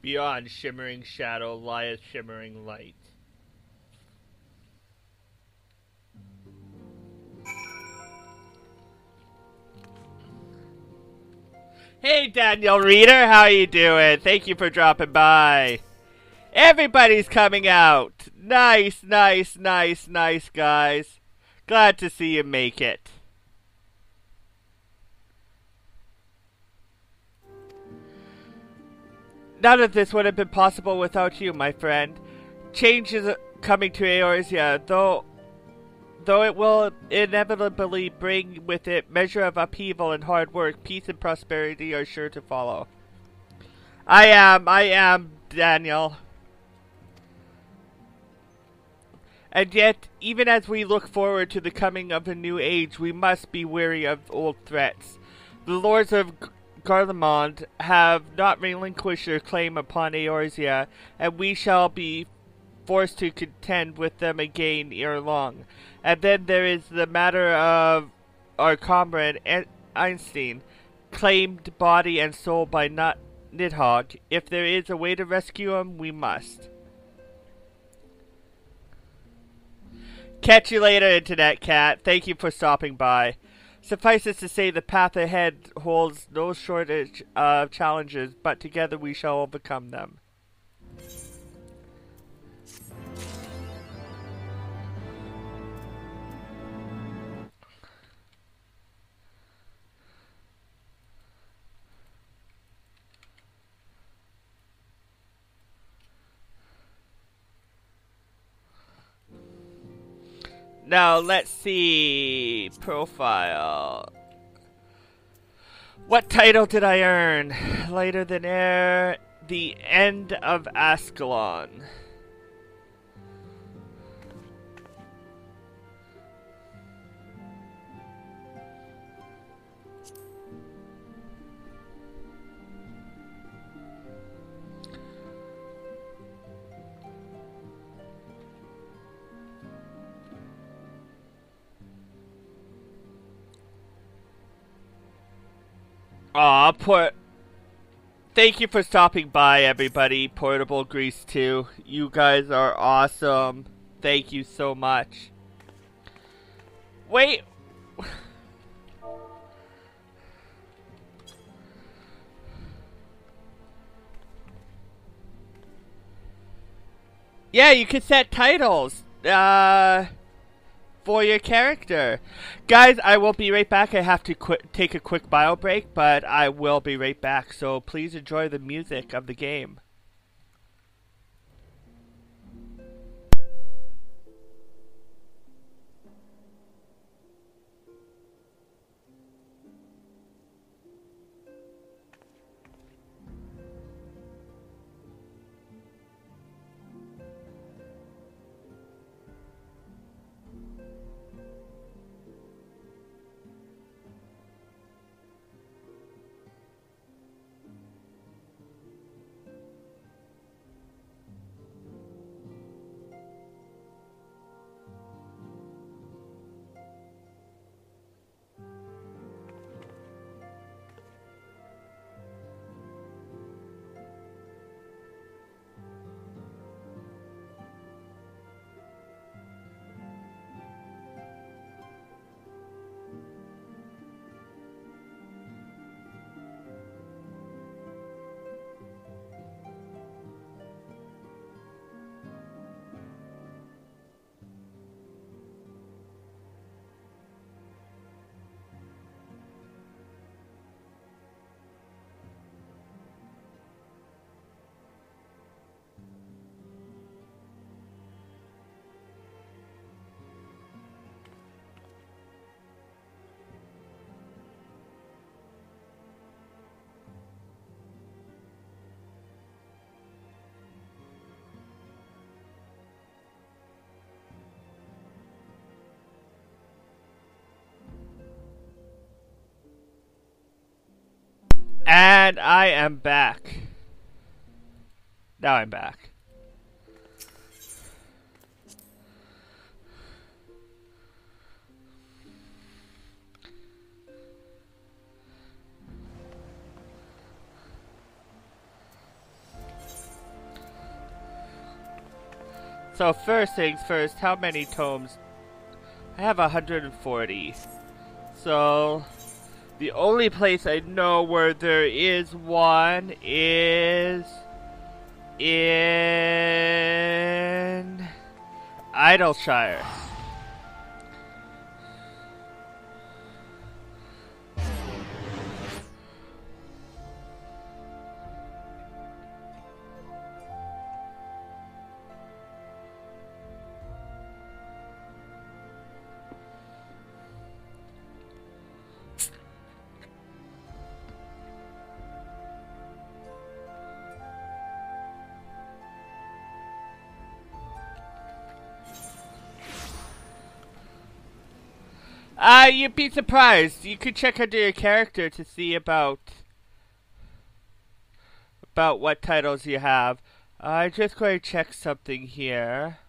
Beyond shimmering shadow lieth shimmering light. Hey, Daniel Reader, how you doing? Thank you for dropping by. Everybody's coming out. Nice, nice, nice, nice, guys. Glad to see you make it. None of this would have been possible without you, my friend. Change is coming to Eorzea, though it will inevitably bring with it measure of upheaval and hard work. Peace and prosperity are sure to follow. I am, Daniel. And yet, even as we look forward to the coming of a new age, we must be wary of old threats. The lords of Garlemald have not relinquished their claim upon Eorzea, and we shall be forced to contend with them again ere long. And then there is the matter of our comrade Einstein, claimed body and soul by Nidhogg. If there is a way to rescue him, we must. Catch you later, Internet Cat. Thank you for stopping by. Suffice it to say, the path ahead holds no shortage of challenges, but together we shall overcome them. Now, let's see. Profile. What title did I earn? Lighter than air. The End of Ascalon. Aw, thank you for stopping by, everybody. Portable Grease 2. You guys are awesome. Thank you so much. Wait. Yeah, you can set titles. For your character. Guys, I will be right back. I have to take a quick bio break, but I will be right back. So please enjoy the music of the game. And I am back. Now I'm back. So first things first, how many tomes? I have 140. So The only place I know where there is one is in Idleshire. You'd be surprised. You could check under your character to see about what titles you have. I'm just going to check something here.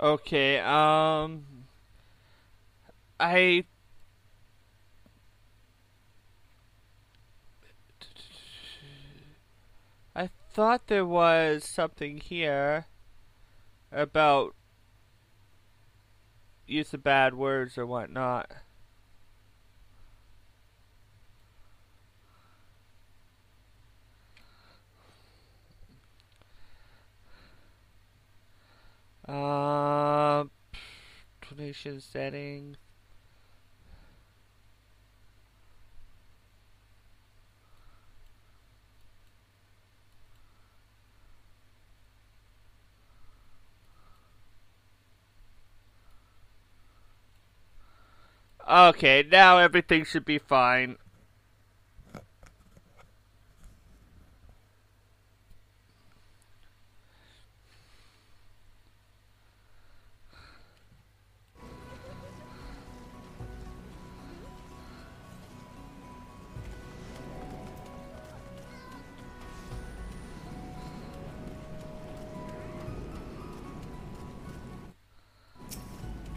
Okay, I thought there was something here about use of bad words or whatnot. Donation settings. Okay, now everything should be fine.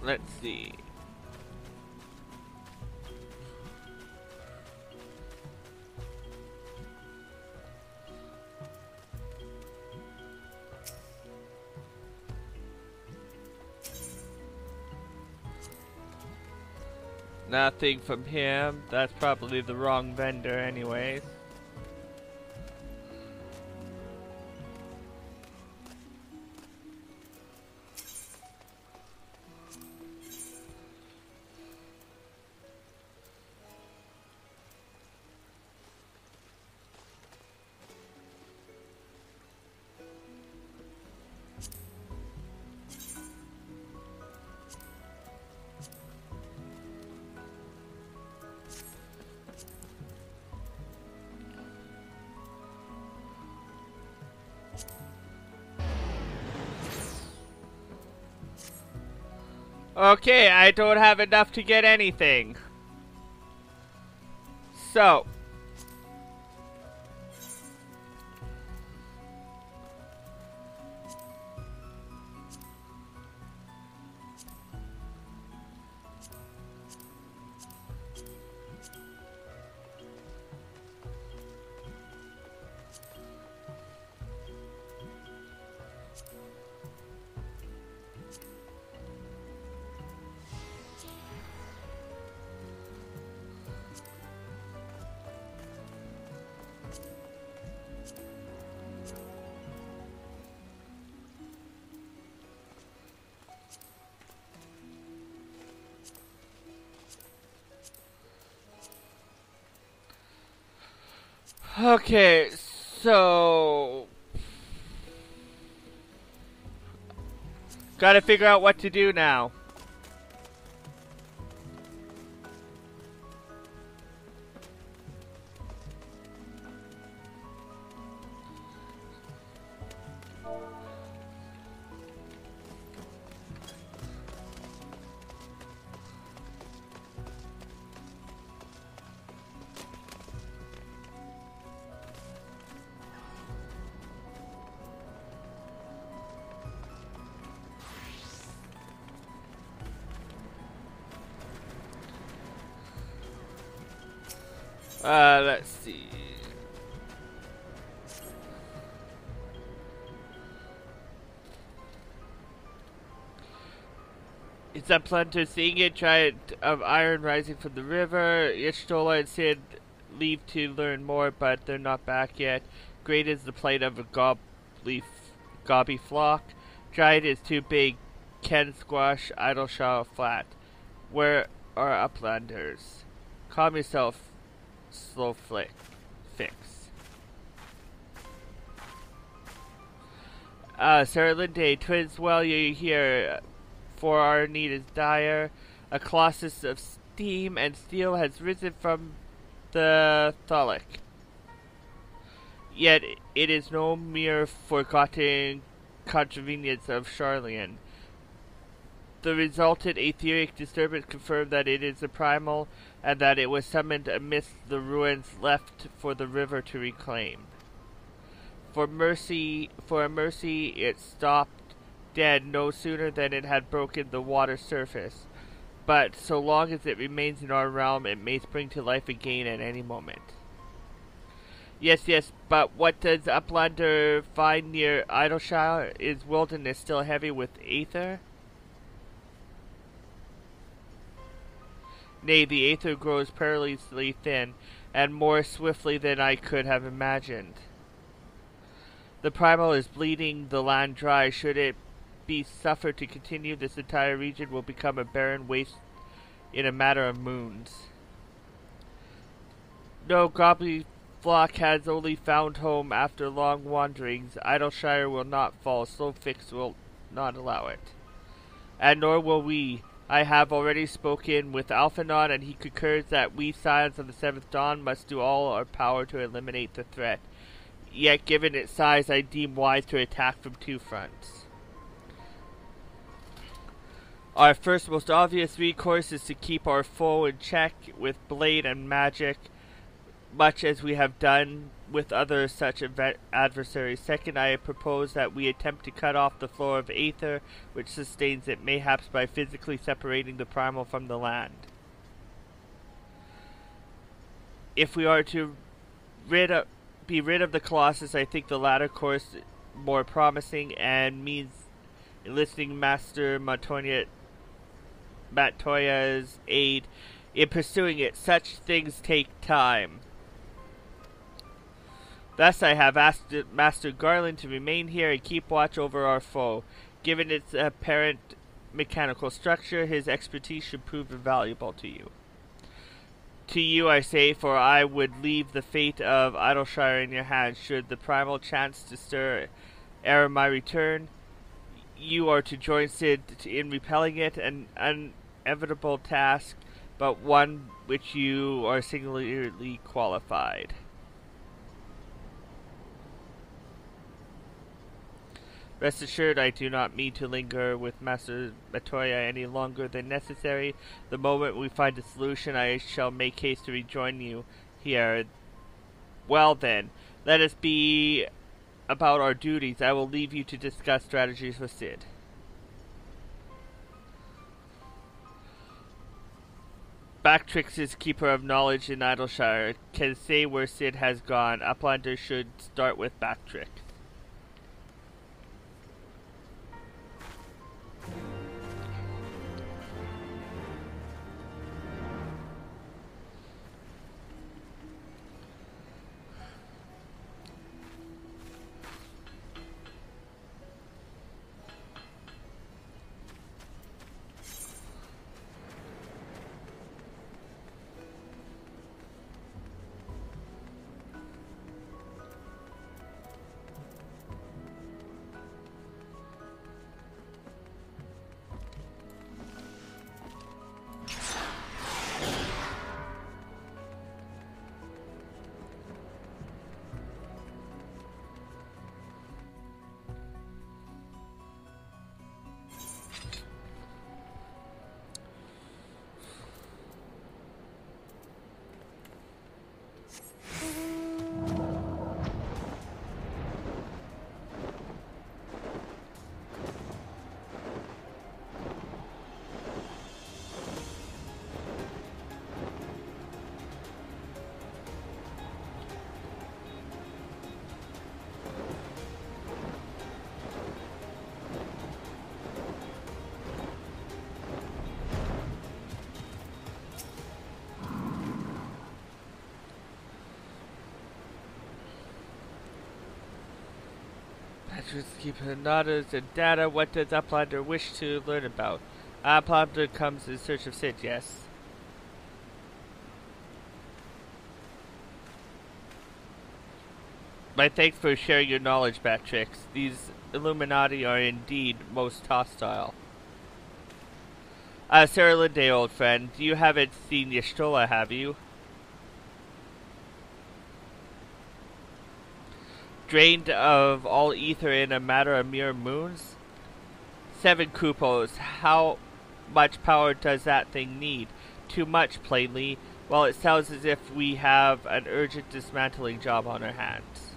Let's see. Nothing from him. That's probably the wrong vendor anyways. Okay, I don't have enough to get anything. So. Okay, so gotta figure out what to do now. Let's see. It's a planter seeing it, giant of iron rising from the river. Y'shtola and Sid leave to learn more, but they're not back yet. Great is the plight of a gobby flock. Giant is too big. Can squash Idleshire flat. Where are uplanders? Calm yourself, slow fix. Sarah Linde, twins, well, you're here, for our need is dire. A colossus of steam and steel has risen from the Tholic. Yet it is no mere forgotten convenience of Charlian. The resultant etheric disturbance confirmed that it is a primal, and that it was summoned amidst the ruins left for the river to reclaim. For a mercy, it stopped dead no sooner than it had broken the water surface. But so long as it remains in our realm, it may spring to life again at any moment. Yes, but what does Uplander find near Idleshire? Is wilderness still heavy with aether? Nay, the aether grows perilously thin, and more swiftly than I could have imagined. The primal is bleeding the land dry. Should it be suffered to continue, this entire region will become a barren waste in a matter of moons. No, Goblin flock has only found home after long wanderings. Idleshire will not fall. Slow fix will not allow it. And nor will we. I have already spoken with Alphanon, and he concurs that we Scions of the Seventh Dawn must do all our power to eliminate the threat. Yet, given its size, I deem wise to attack from two fronts. Our first most obvious recourse is to keep our foe in check with blade and magic, much as we have done with other such adversaries. Second, I propose that we attempt to cut off the flow of aether which sustains it, mayhaps by physically separating the primal from the land. If we are to be rid of the Colossus, I think the latter course more promising, and means enlisting Master Matoya's aid in pursuing it. Such things take time. Thus I have asked Master Garland to remain here and keep watch over our foe. Given its apparent mechanical structure, his expertise should prove invaluable to you. To you I say, for I would leave the fate of Idleshire in your hands. Should the primal chance to stir ere my return, you are to join Sid in repelling it, an inevitable task, but one which you are singularly qualified. Rest assured, I do not mean to linger with Master Matoya any longer than necessary. The moment we find a solution, I shall make haste to rejoin you here. Well then, let us be about our duties. I will leave you to discuss strategies with Sid. Backtrix is keeper of knowledge in Idleshire. Can say where Sid has gone. Uplander should start with Backtrix. just keep notas and data. What does Uplander wish to learn about? Uplander comes in search of Sid, yes. My thanks for sharing your knowledge, Batrix. These Illuminati are indeed most hostile. Sarah Linday, old friend, you haven't seen Y'shtola, have you? Drained of all ether in a matter of mere moons? 7 Kupos, how much power does that thing need? Too much, plainly. Well, it sounds as if we have an urgent dismantling job on our hands.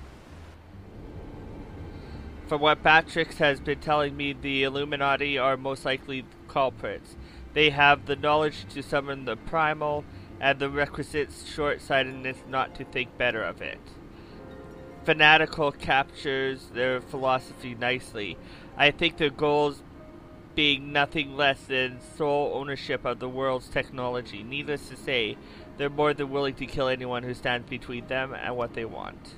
From what Batrix has been telling me, the Illuminati are most likely culprits. They have the knowledge to summon the primal, and the requisite short-sightedness not to think better of it. Fanatical captures their philosophy nicely. I think their goals being nothing less than sole ownership of the world's technology. Needless to say, they're more than willing to kill anyone who stands between them and what they want.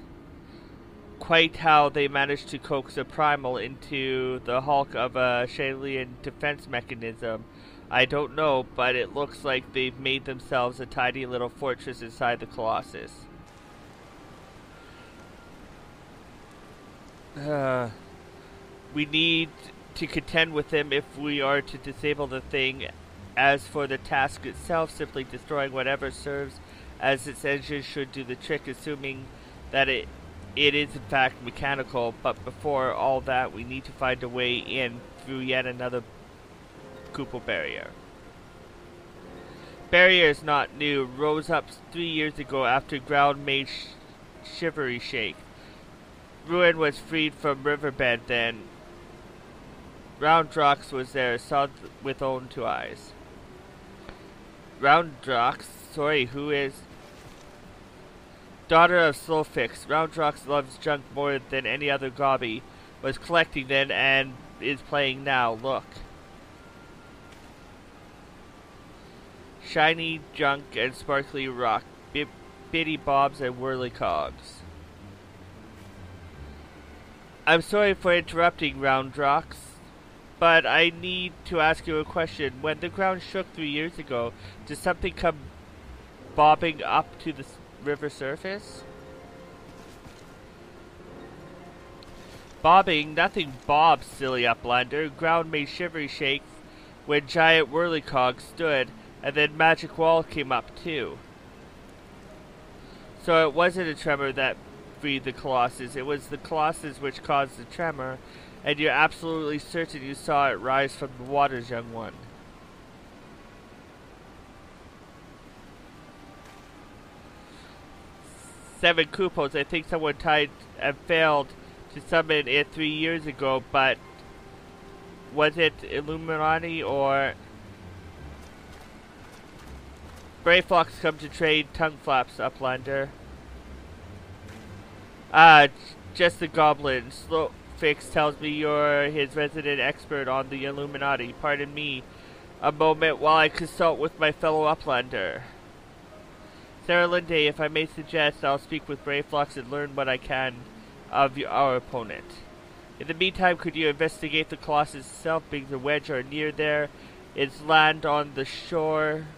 Quite how they managed to coax a primal into the hulk of a Shalian defense mechanism, I don't know, but it looks like they've made themselves a tiny little fortress inside the Colossus. We need to contend with them if we are to disable the thing. As for the task itself, simply destroying whatever serves as its engine should do the trick, assuming that it is in fact mechanical. But before all that, we need to find a way in through yet another Kupo barrier. Barrier is not new, rose up 3 years ago after ground made shivery shake. Ruin was freed from riverbed then. Roundrox was there, saw with own 2 eyes. Roundrox? Sorry, who is? Daughter of Slowfix. Roundrox loves junk more than any other gobby. Was collecting then and is playing now. Look. Shiny junk and sparkly rock. Bitty bobs and whirly cogs. I'm sorry for interrupting, Roundrox, but I need to ask you a question. When the ground shook 3 years ago, did something come bobbing up to the river surface? Bobbing? Nothing bobs, silly Uplander. Ground made shivery shakes when giant whirlycogs stood, and then magic wall came up too. So it wasn't a tremor that freed the Colossus. It was the Colossus which caused the tremor, and you're absolutely certain you saw it rise from the waters, young one. Seven Kupos. I think someone tried and failed to summon it 3 years ago, but was it Illuminati or... Brayfox come to trade tongue flaps, Uplander. Just the goblin. Slowfix tells me you're his resident expert on the Illuminati. Pardon me a moment while I consult with my fellow Uplander. Sarah Linday, if I may suggest, I'll speak with Brayfox and learn what I can of our opponent. In the meantime, could you investigate the Colossus itself, being the wedge are near there? Its hands landed on the shore.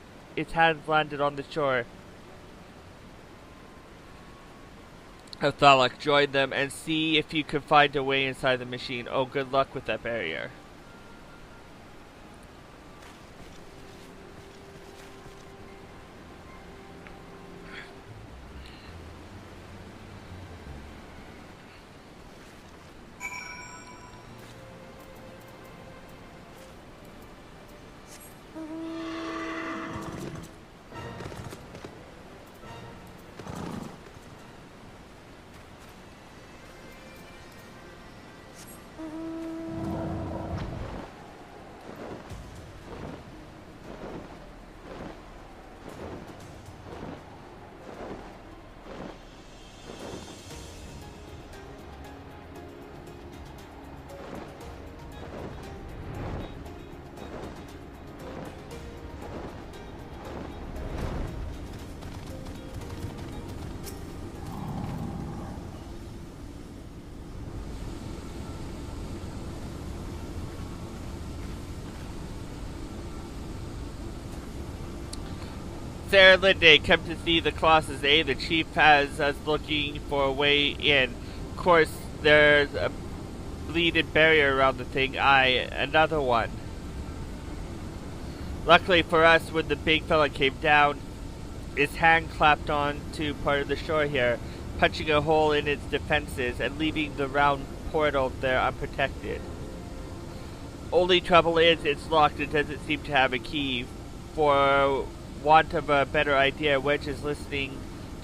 Thalak, join them and see if you can find a way inside the machine. Oh, good luck with that barrier. Sarah Linde, come to see the Colossus, eh? The chief has us looking for a way in. Of course, there's a bleeded barrier around the thing. Aye, another one. Luckily for us, when the big fella came down, his hand clapped on to part of the shore here, punching a hole in its defenses and leaving the round portal there unprotected. Only trouble is, it's locked and doesn't seem to have a key. For want of a better idea, Wedge is listening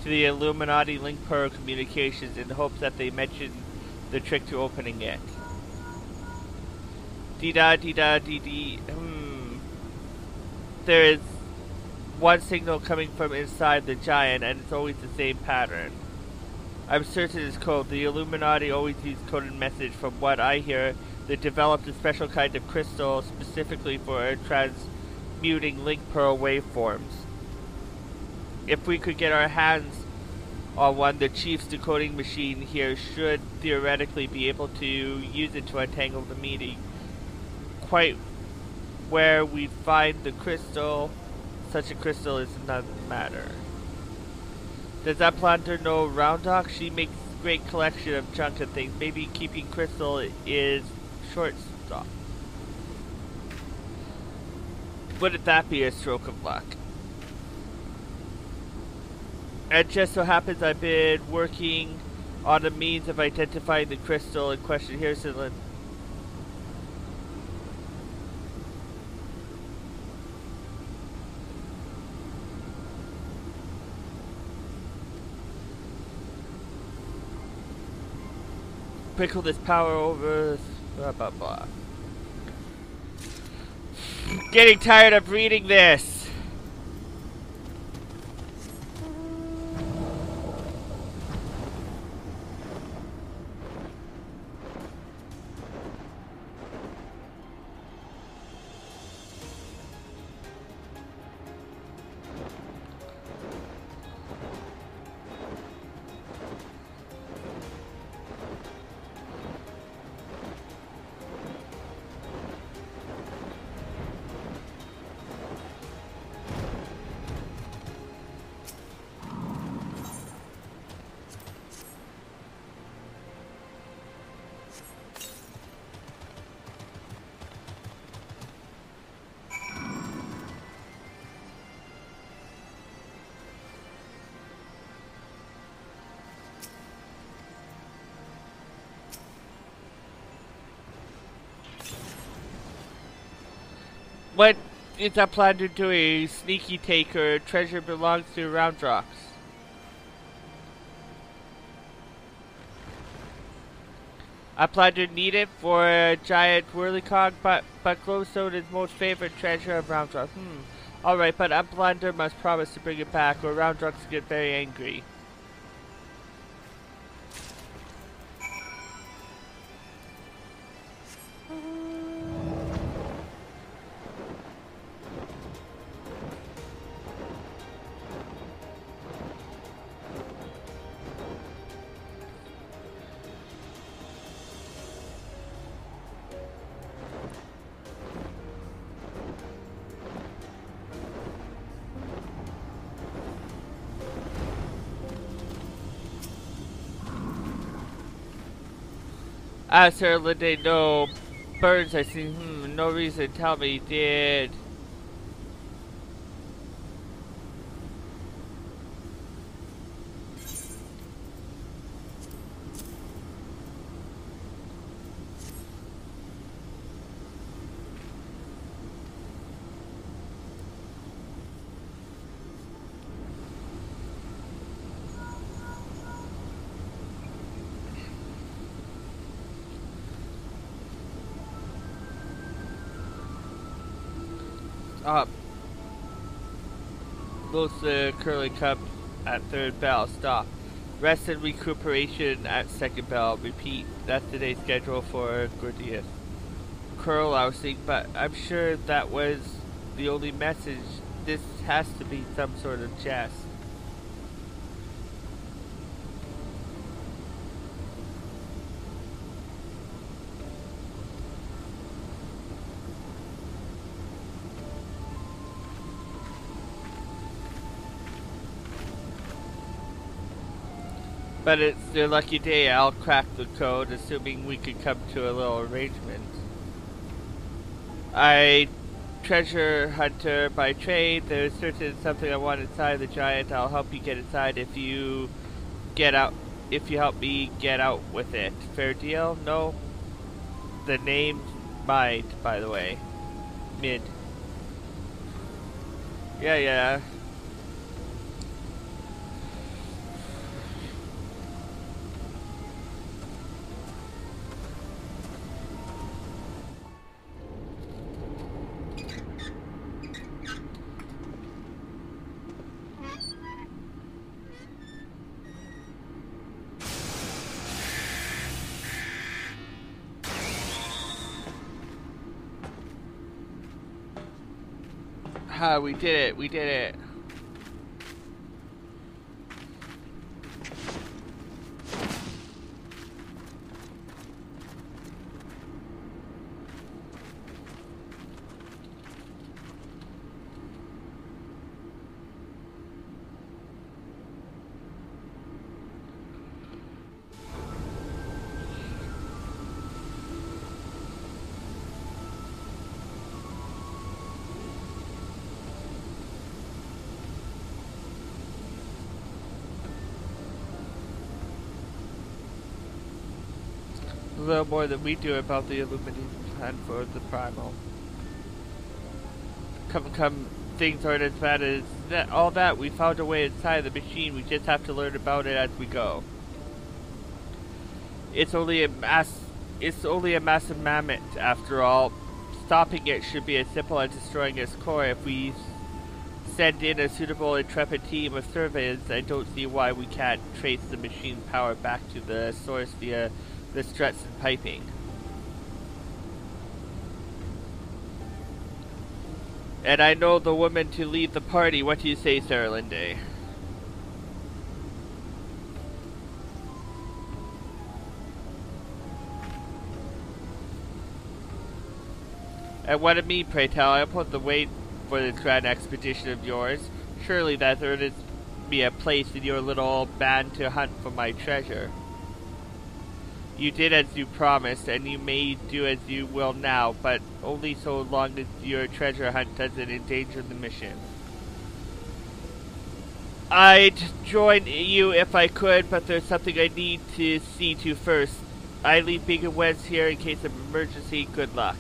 to the Illuminati Link Pearl communications in hopes that they mention the trick to opening it. Dee-da-dee-da-dee-dee. There is one signal coming from inside the giant, and it's always the same pattern. I'm certain it's code. The Illuminati always use coded message. From what I hear, they developed a special kind of crystal specifically for transmuting Link Pearl waveforms. If we could get our hands on one, the Chief's decoding machine here should theoretically be able to use it to untangle the meeting. Quite where we'd find the crystal, such a crystal is another matter. Does that planter know Roundock? She makes a great collection of junk and things. Maybe keeping crystal is short stop. Wouldn't that be a stroke of luck? It just so happens I've been working on a means of identifying the crystal in question here, Sidlin. Sprinkle this power over, blah blah blah. Getting tired of reading this. What is that plan to do? A sneaky taker? Treasure belongs to Round Rocks. I plan to need it for a giant whirlycog, but glowstone is most favorite treasure of Round Rocks. Alright, but Uplander must promise to bring it back, or Round Rocks get very angry. Sir Linde, no birds I see. No reason. Tell me, did... Close the curly cup at third bell. Stop. Rest and recuperation at second bell. Repeat. That's today's schedule for Gordius. Curl ousting, but I'm sure that was the only message. This has to be some sort of jest. But it's their lucky day. I'll crack the code, assuming we can come to a little arrangement. I treasure hunter by trade. There's certain something I want inside the giant. I'll help you get inside if you get out. If you help me get out with it. Fair deal? No. The name's Mind, by the way. Mid. Yeah. We did it. A little more than we do about the illuminating plan for the primal. Come, things aren't as bad as that. All that, we found a way inside the machine. We just have to learn about it as we go. It's only a massive mammoth, after all. Stopping it should be as simple as destroying its core. If we send in a suitable, intrepid team of surveyors, I don't see why we can't trace the machine power back to the source via the struts and piping. And I know the woman to lead the party. What do you say, Sarah Linde? And what of me, pray tell? I put the weight for this grand expedition of yours. Surely that earns me a place in your little band to hunt for my treasure. You did as you promised, and you may do as you will now, but only so long as your treasure hunt doesn't endanger the mission. I'd join you if I could, but there's something I need to see to first. I leave Big and Wes here in case of emergency. Good luck.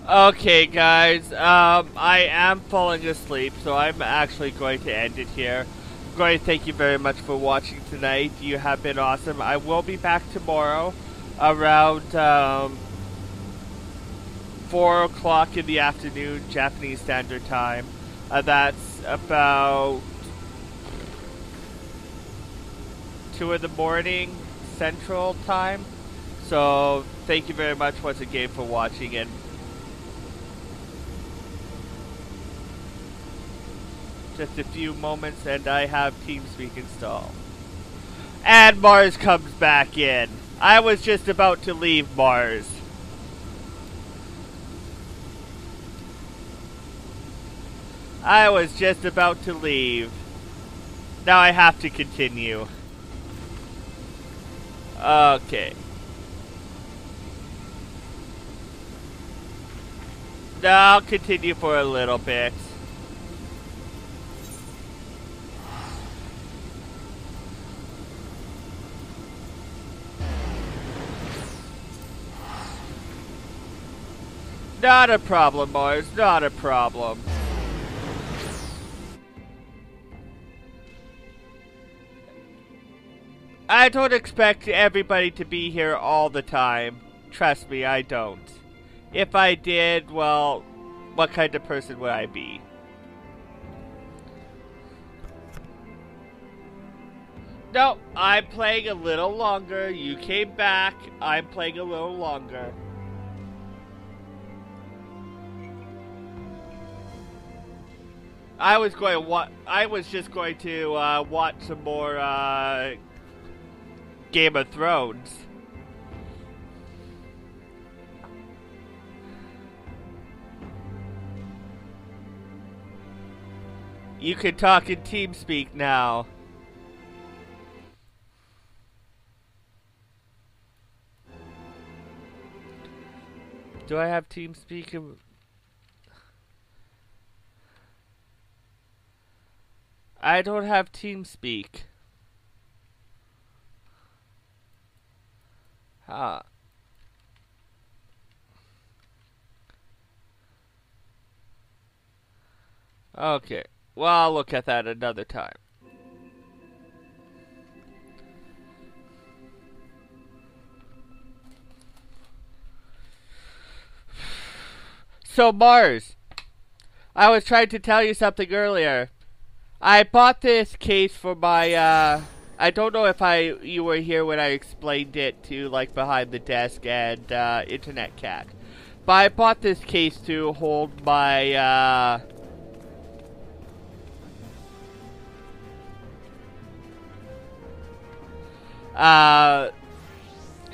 Okay, guys, I am falling asleep, so I'm actually going to end it here. I'm going to thank you very much for watching tonight. You have been awesome. I will be back tomorrow around 4 o'clock in the afternoon, Japanese Standard Time. That's about 2 in the morning, Central Time. So, thank you very much once again for watching, and just a few moments and I have TeamSpeak installed. And Mars comes back in. I was just about to leave Mars. I was just about to leave. Now I have to continue. Okay. Now I'll continue for a little bit. Not a problem, Mars. Not a problem. I don't expect everybody to be here all the time. Trust me, I don't. If I did, well, what kind of person would I be? No, I'm playing a little longer. You came back. I'm playing a little longer. I was just going to watch some more Game of Thrones. You can talk in TeamSpeak now. Do I have TeamSpeak? I don't have TeamSpeak. Huh. Okay. Well, I'll look at that another time. So, Mars, I was trying to tell you something earlier. I bought this case for my, I don't know if you were here when I explained it to, like, Behind the Desk and, Internet Cat. But I bought this case to hold my,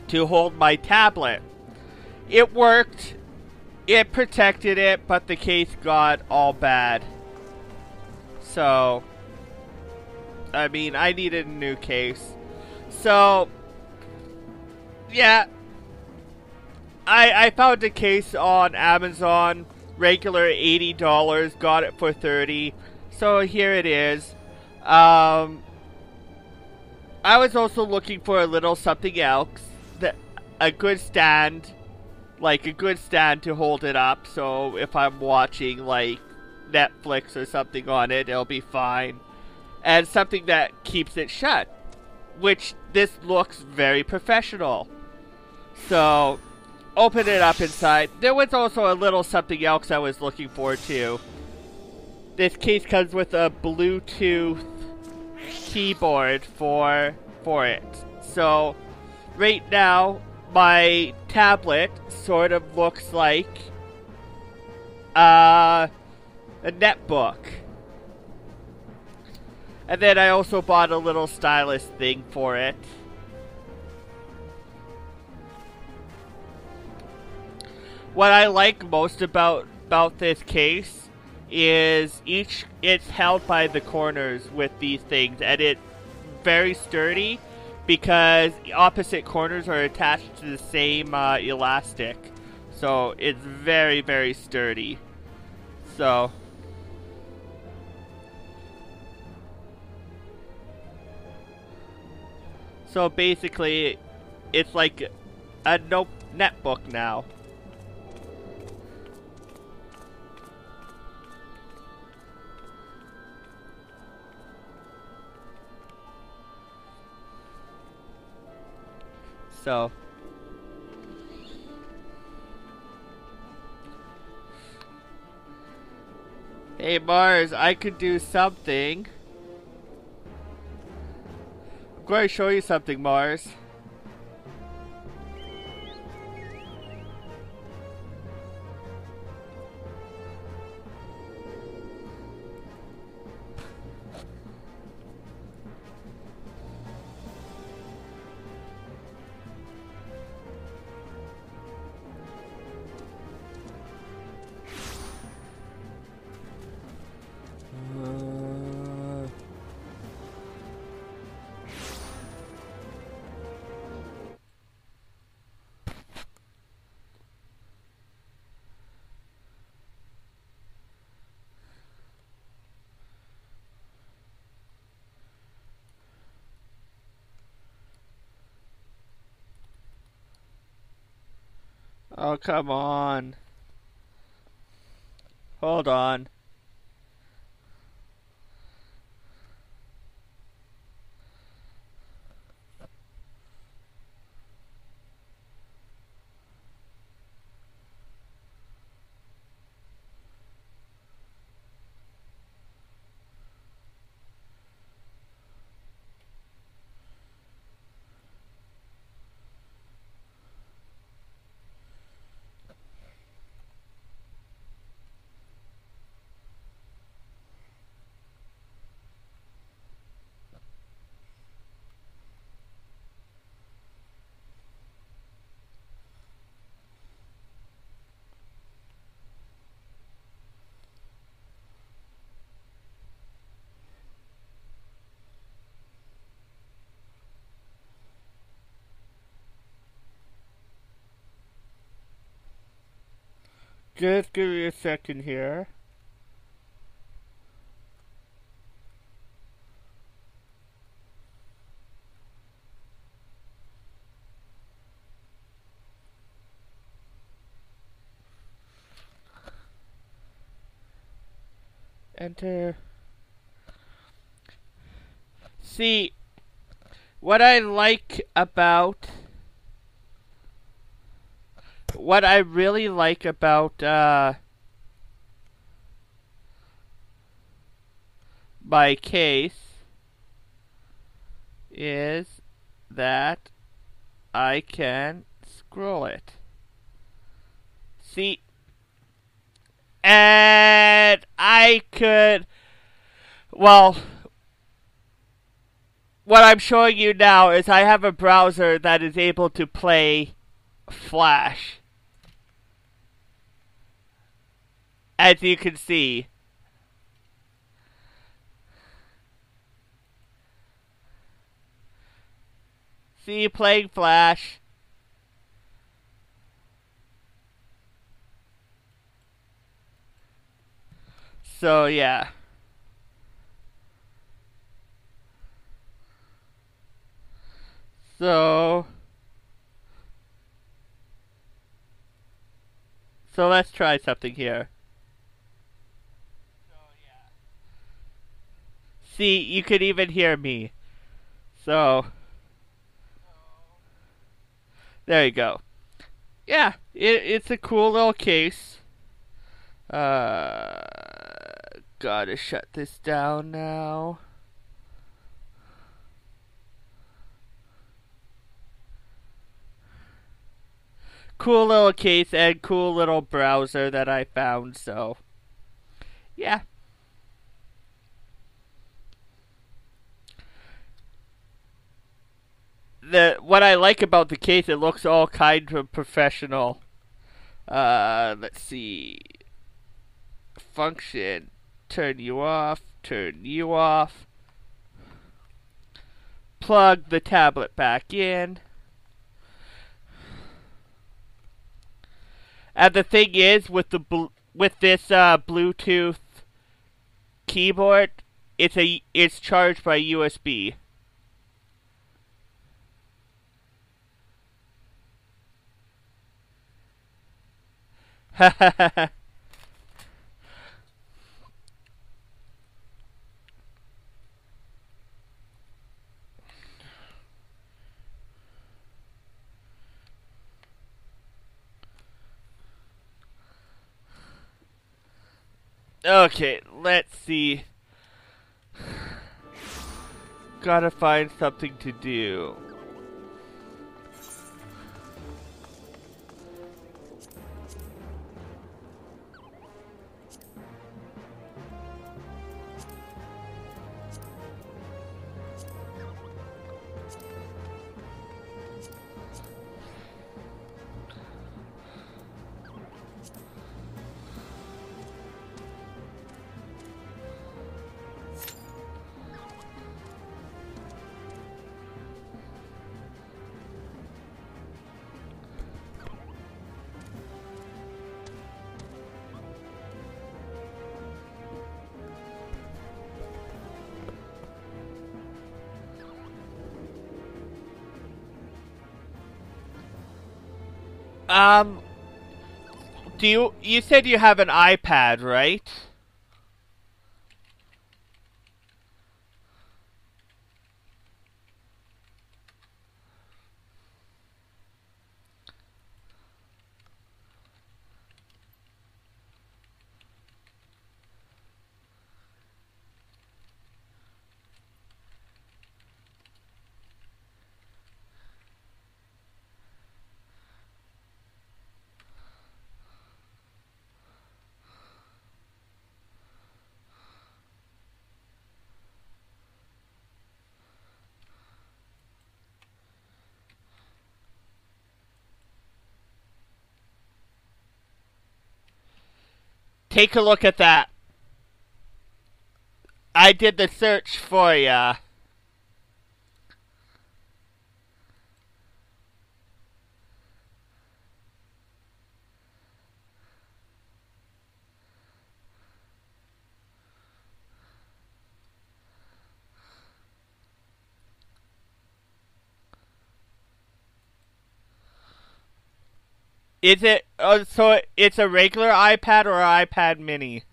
to hold my tablet. It worked. It protected it, but the case got all bad. So, I mean, I needed a new case. So, yeah. I found a case on Amazon, regular $80, got it for $30. So here it is. I was also looking for a little something else, a good stand, like a good stand to hold it up, so if I'm watching like Netflix or something on it, it'll be fine. And something that keeps it shut, which this looks very professional. So, open it up inside. There was also a little something else I was looking for too. This case comes with a Bluetooth keyboard for it. So, right now, my tablet sort of looks like a netbook. And then I also bought a little stylus thing for it. What I like most about this case is it's held by the corners with these things, and it's very sturdy because the opposite corners are attached to the same elastic. So it's very, very sturdy. So basically it's like a netbook now. So hey Mars, I could do something. I'm going to show you something, Mars. Oh, come on. Hold on. Just give me a second here. Enter. See, what I really like about my case is that I can scroll it. See, and I could, well, what I'm showing you now is I have a browser that is able to play Flash. As you can see. See, playing Flash. So, yeah. So let's try something here. See, you could even hear me. So, there you go. Yeah, it's a cool little case. Gotta shut this down now. Cool little case and cool little browser that I found, so yeah. What I like about the case, it looks all kind of professional. Let's see. Function. Turn you off. Turn you off. Plug the tablet back in. And the thing is, with this Bluetooth keyboard, it's charged by USB. Okay, let's see. Gotta find something to do. You said you have an iPad, right? Take a look at that. I did the search for ya. Is it, so it's a regular iPad or an iPad mini?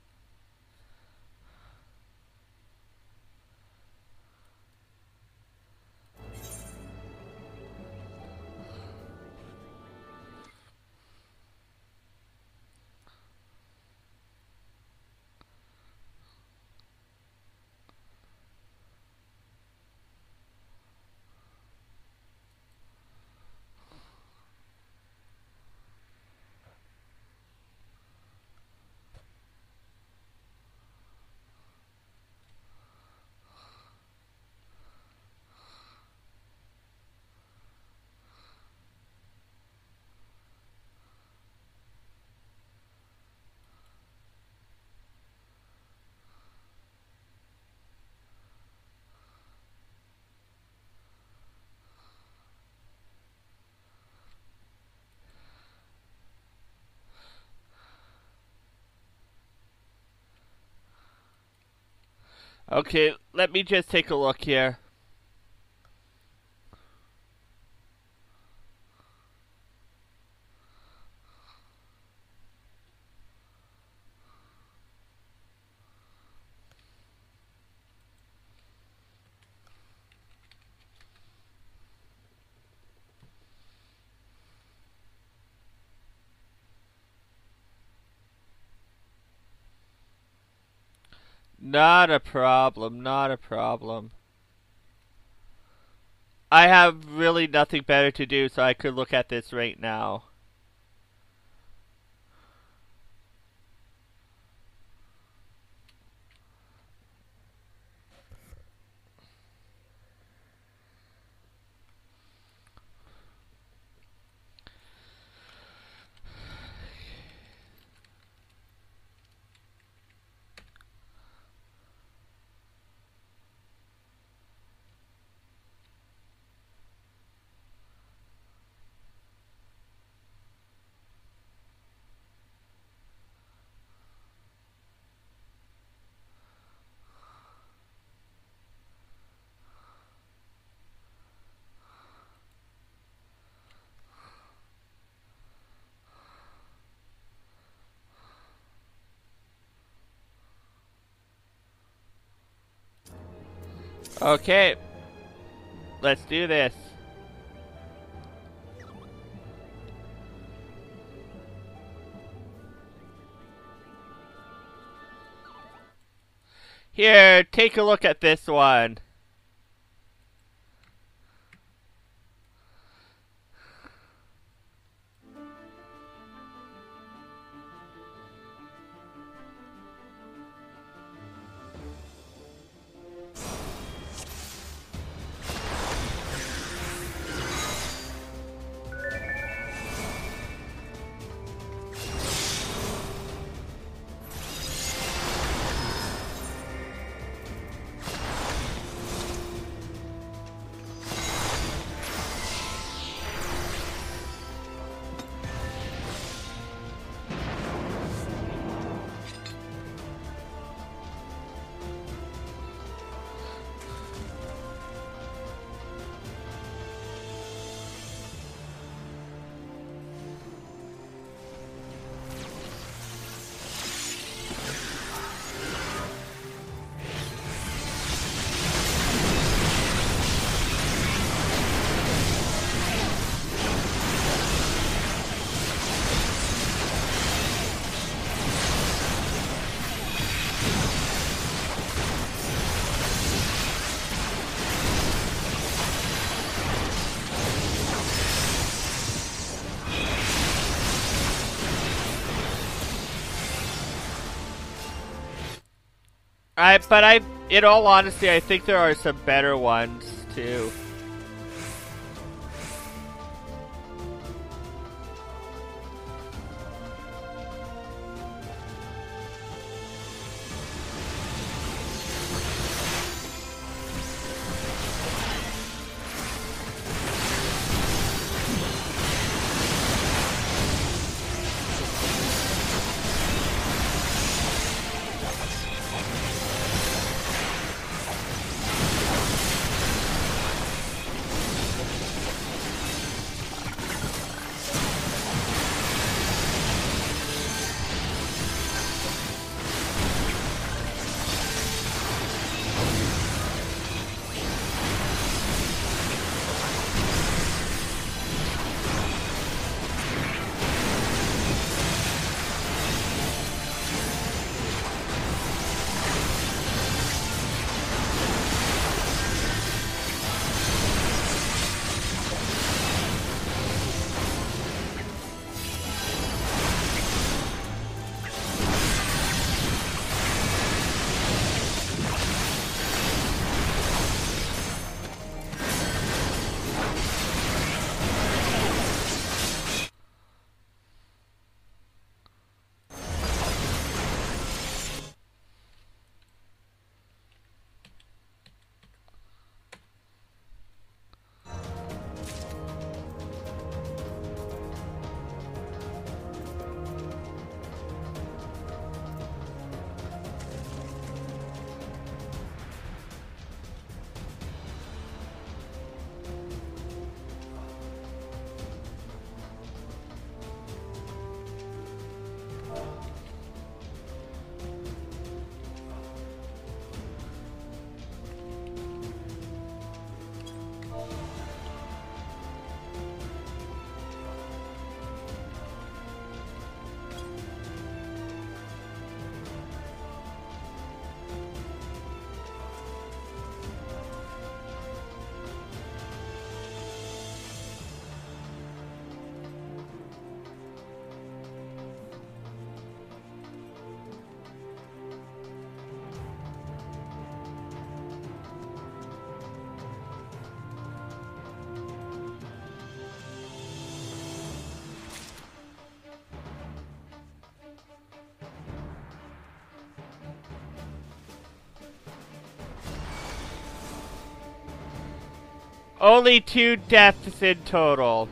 Okay, let me just take a look here. Not a problem, not a problem. I have really nothing better to do, so I could look at this right now. Okay, let's do this. Here, take a look at this one. But in all honesty, I think there are some better ones, too. Only 2 deaths in total.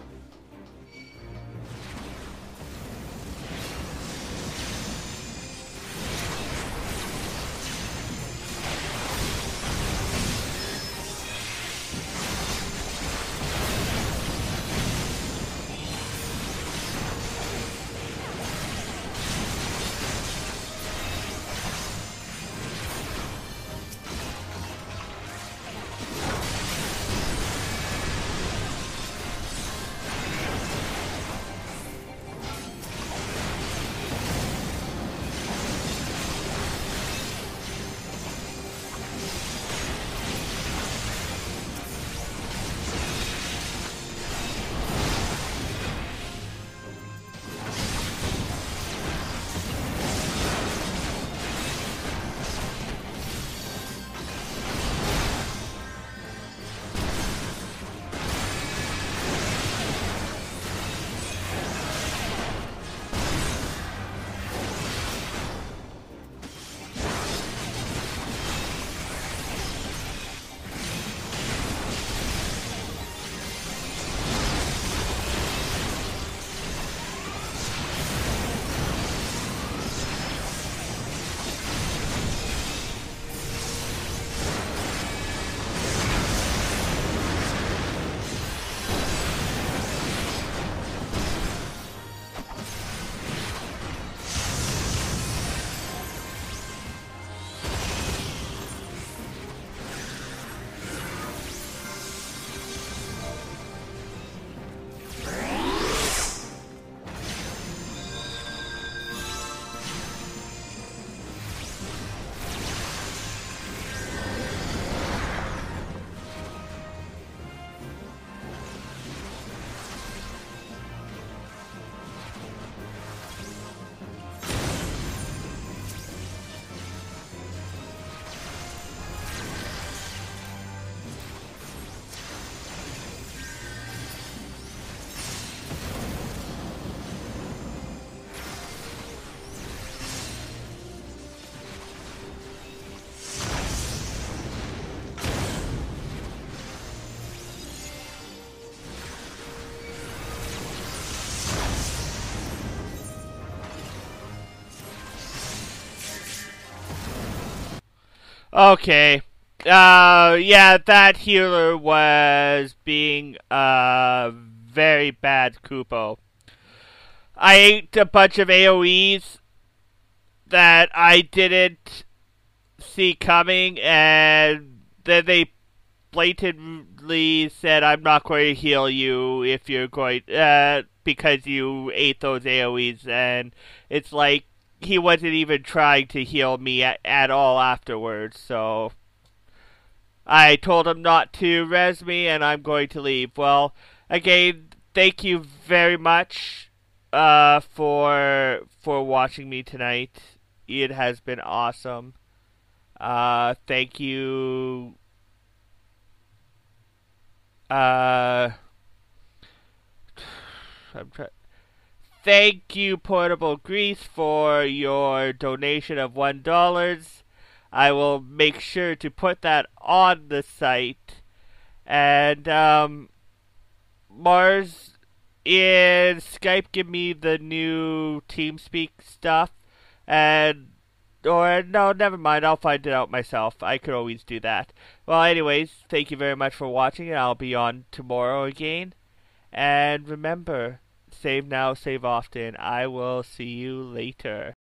Okay. Yeah, that healer was being very bad Kupo. I ate a bunch of AoEs that I didn't see coming, and then they blatantly said, I'm not going to heal you if you're going, because you ate those AoEs, and it's like, he wasn't even trying to heal me at all afterwards, so I told him not to res me, and I'm going to leave. Well, again, thank you very much for watching me tonight. It has been awesome. Thank you. Thank you, Portable Grease, for your donation of $1. I will make sure to put that on the site. And, Mars, in Skype, give me the new TeamSpeak stuff. And, or, no, never mind, I'll find it out myself. I could always do that. Well, anyways, thank you very much for watching, and I'll be on tomorrow again. And remember, save now, save often. I will see you later.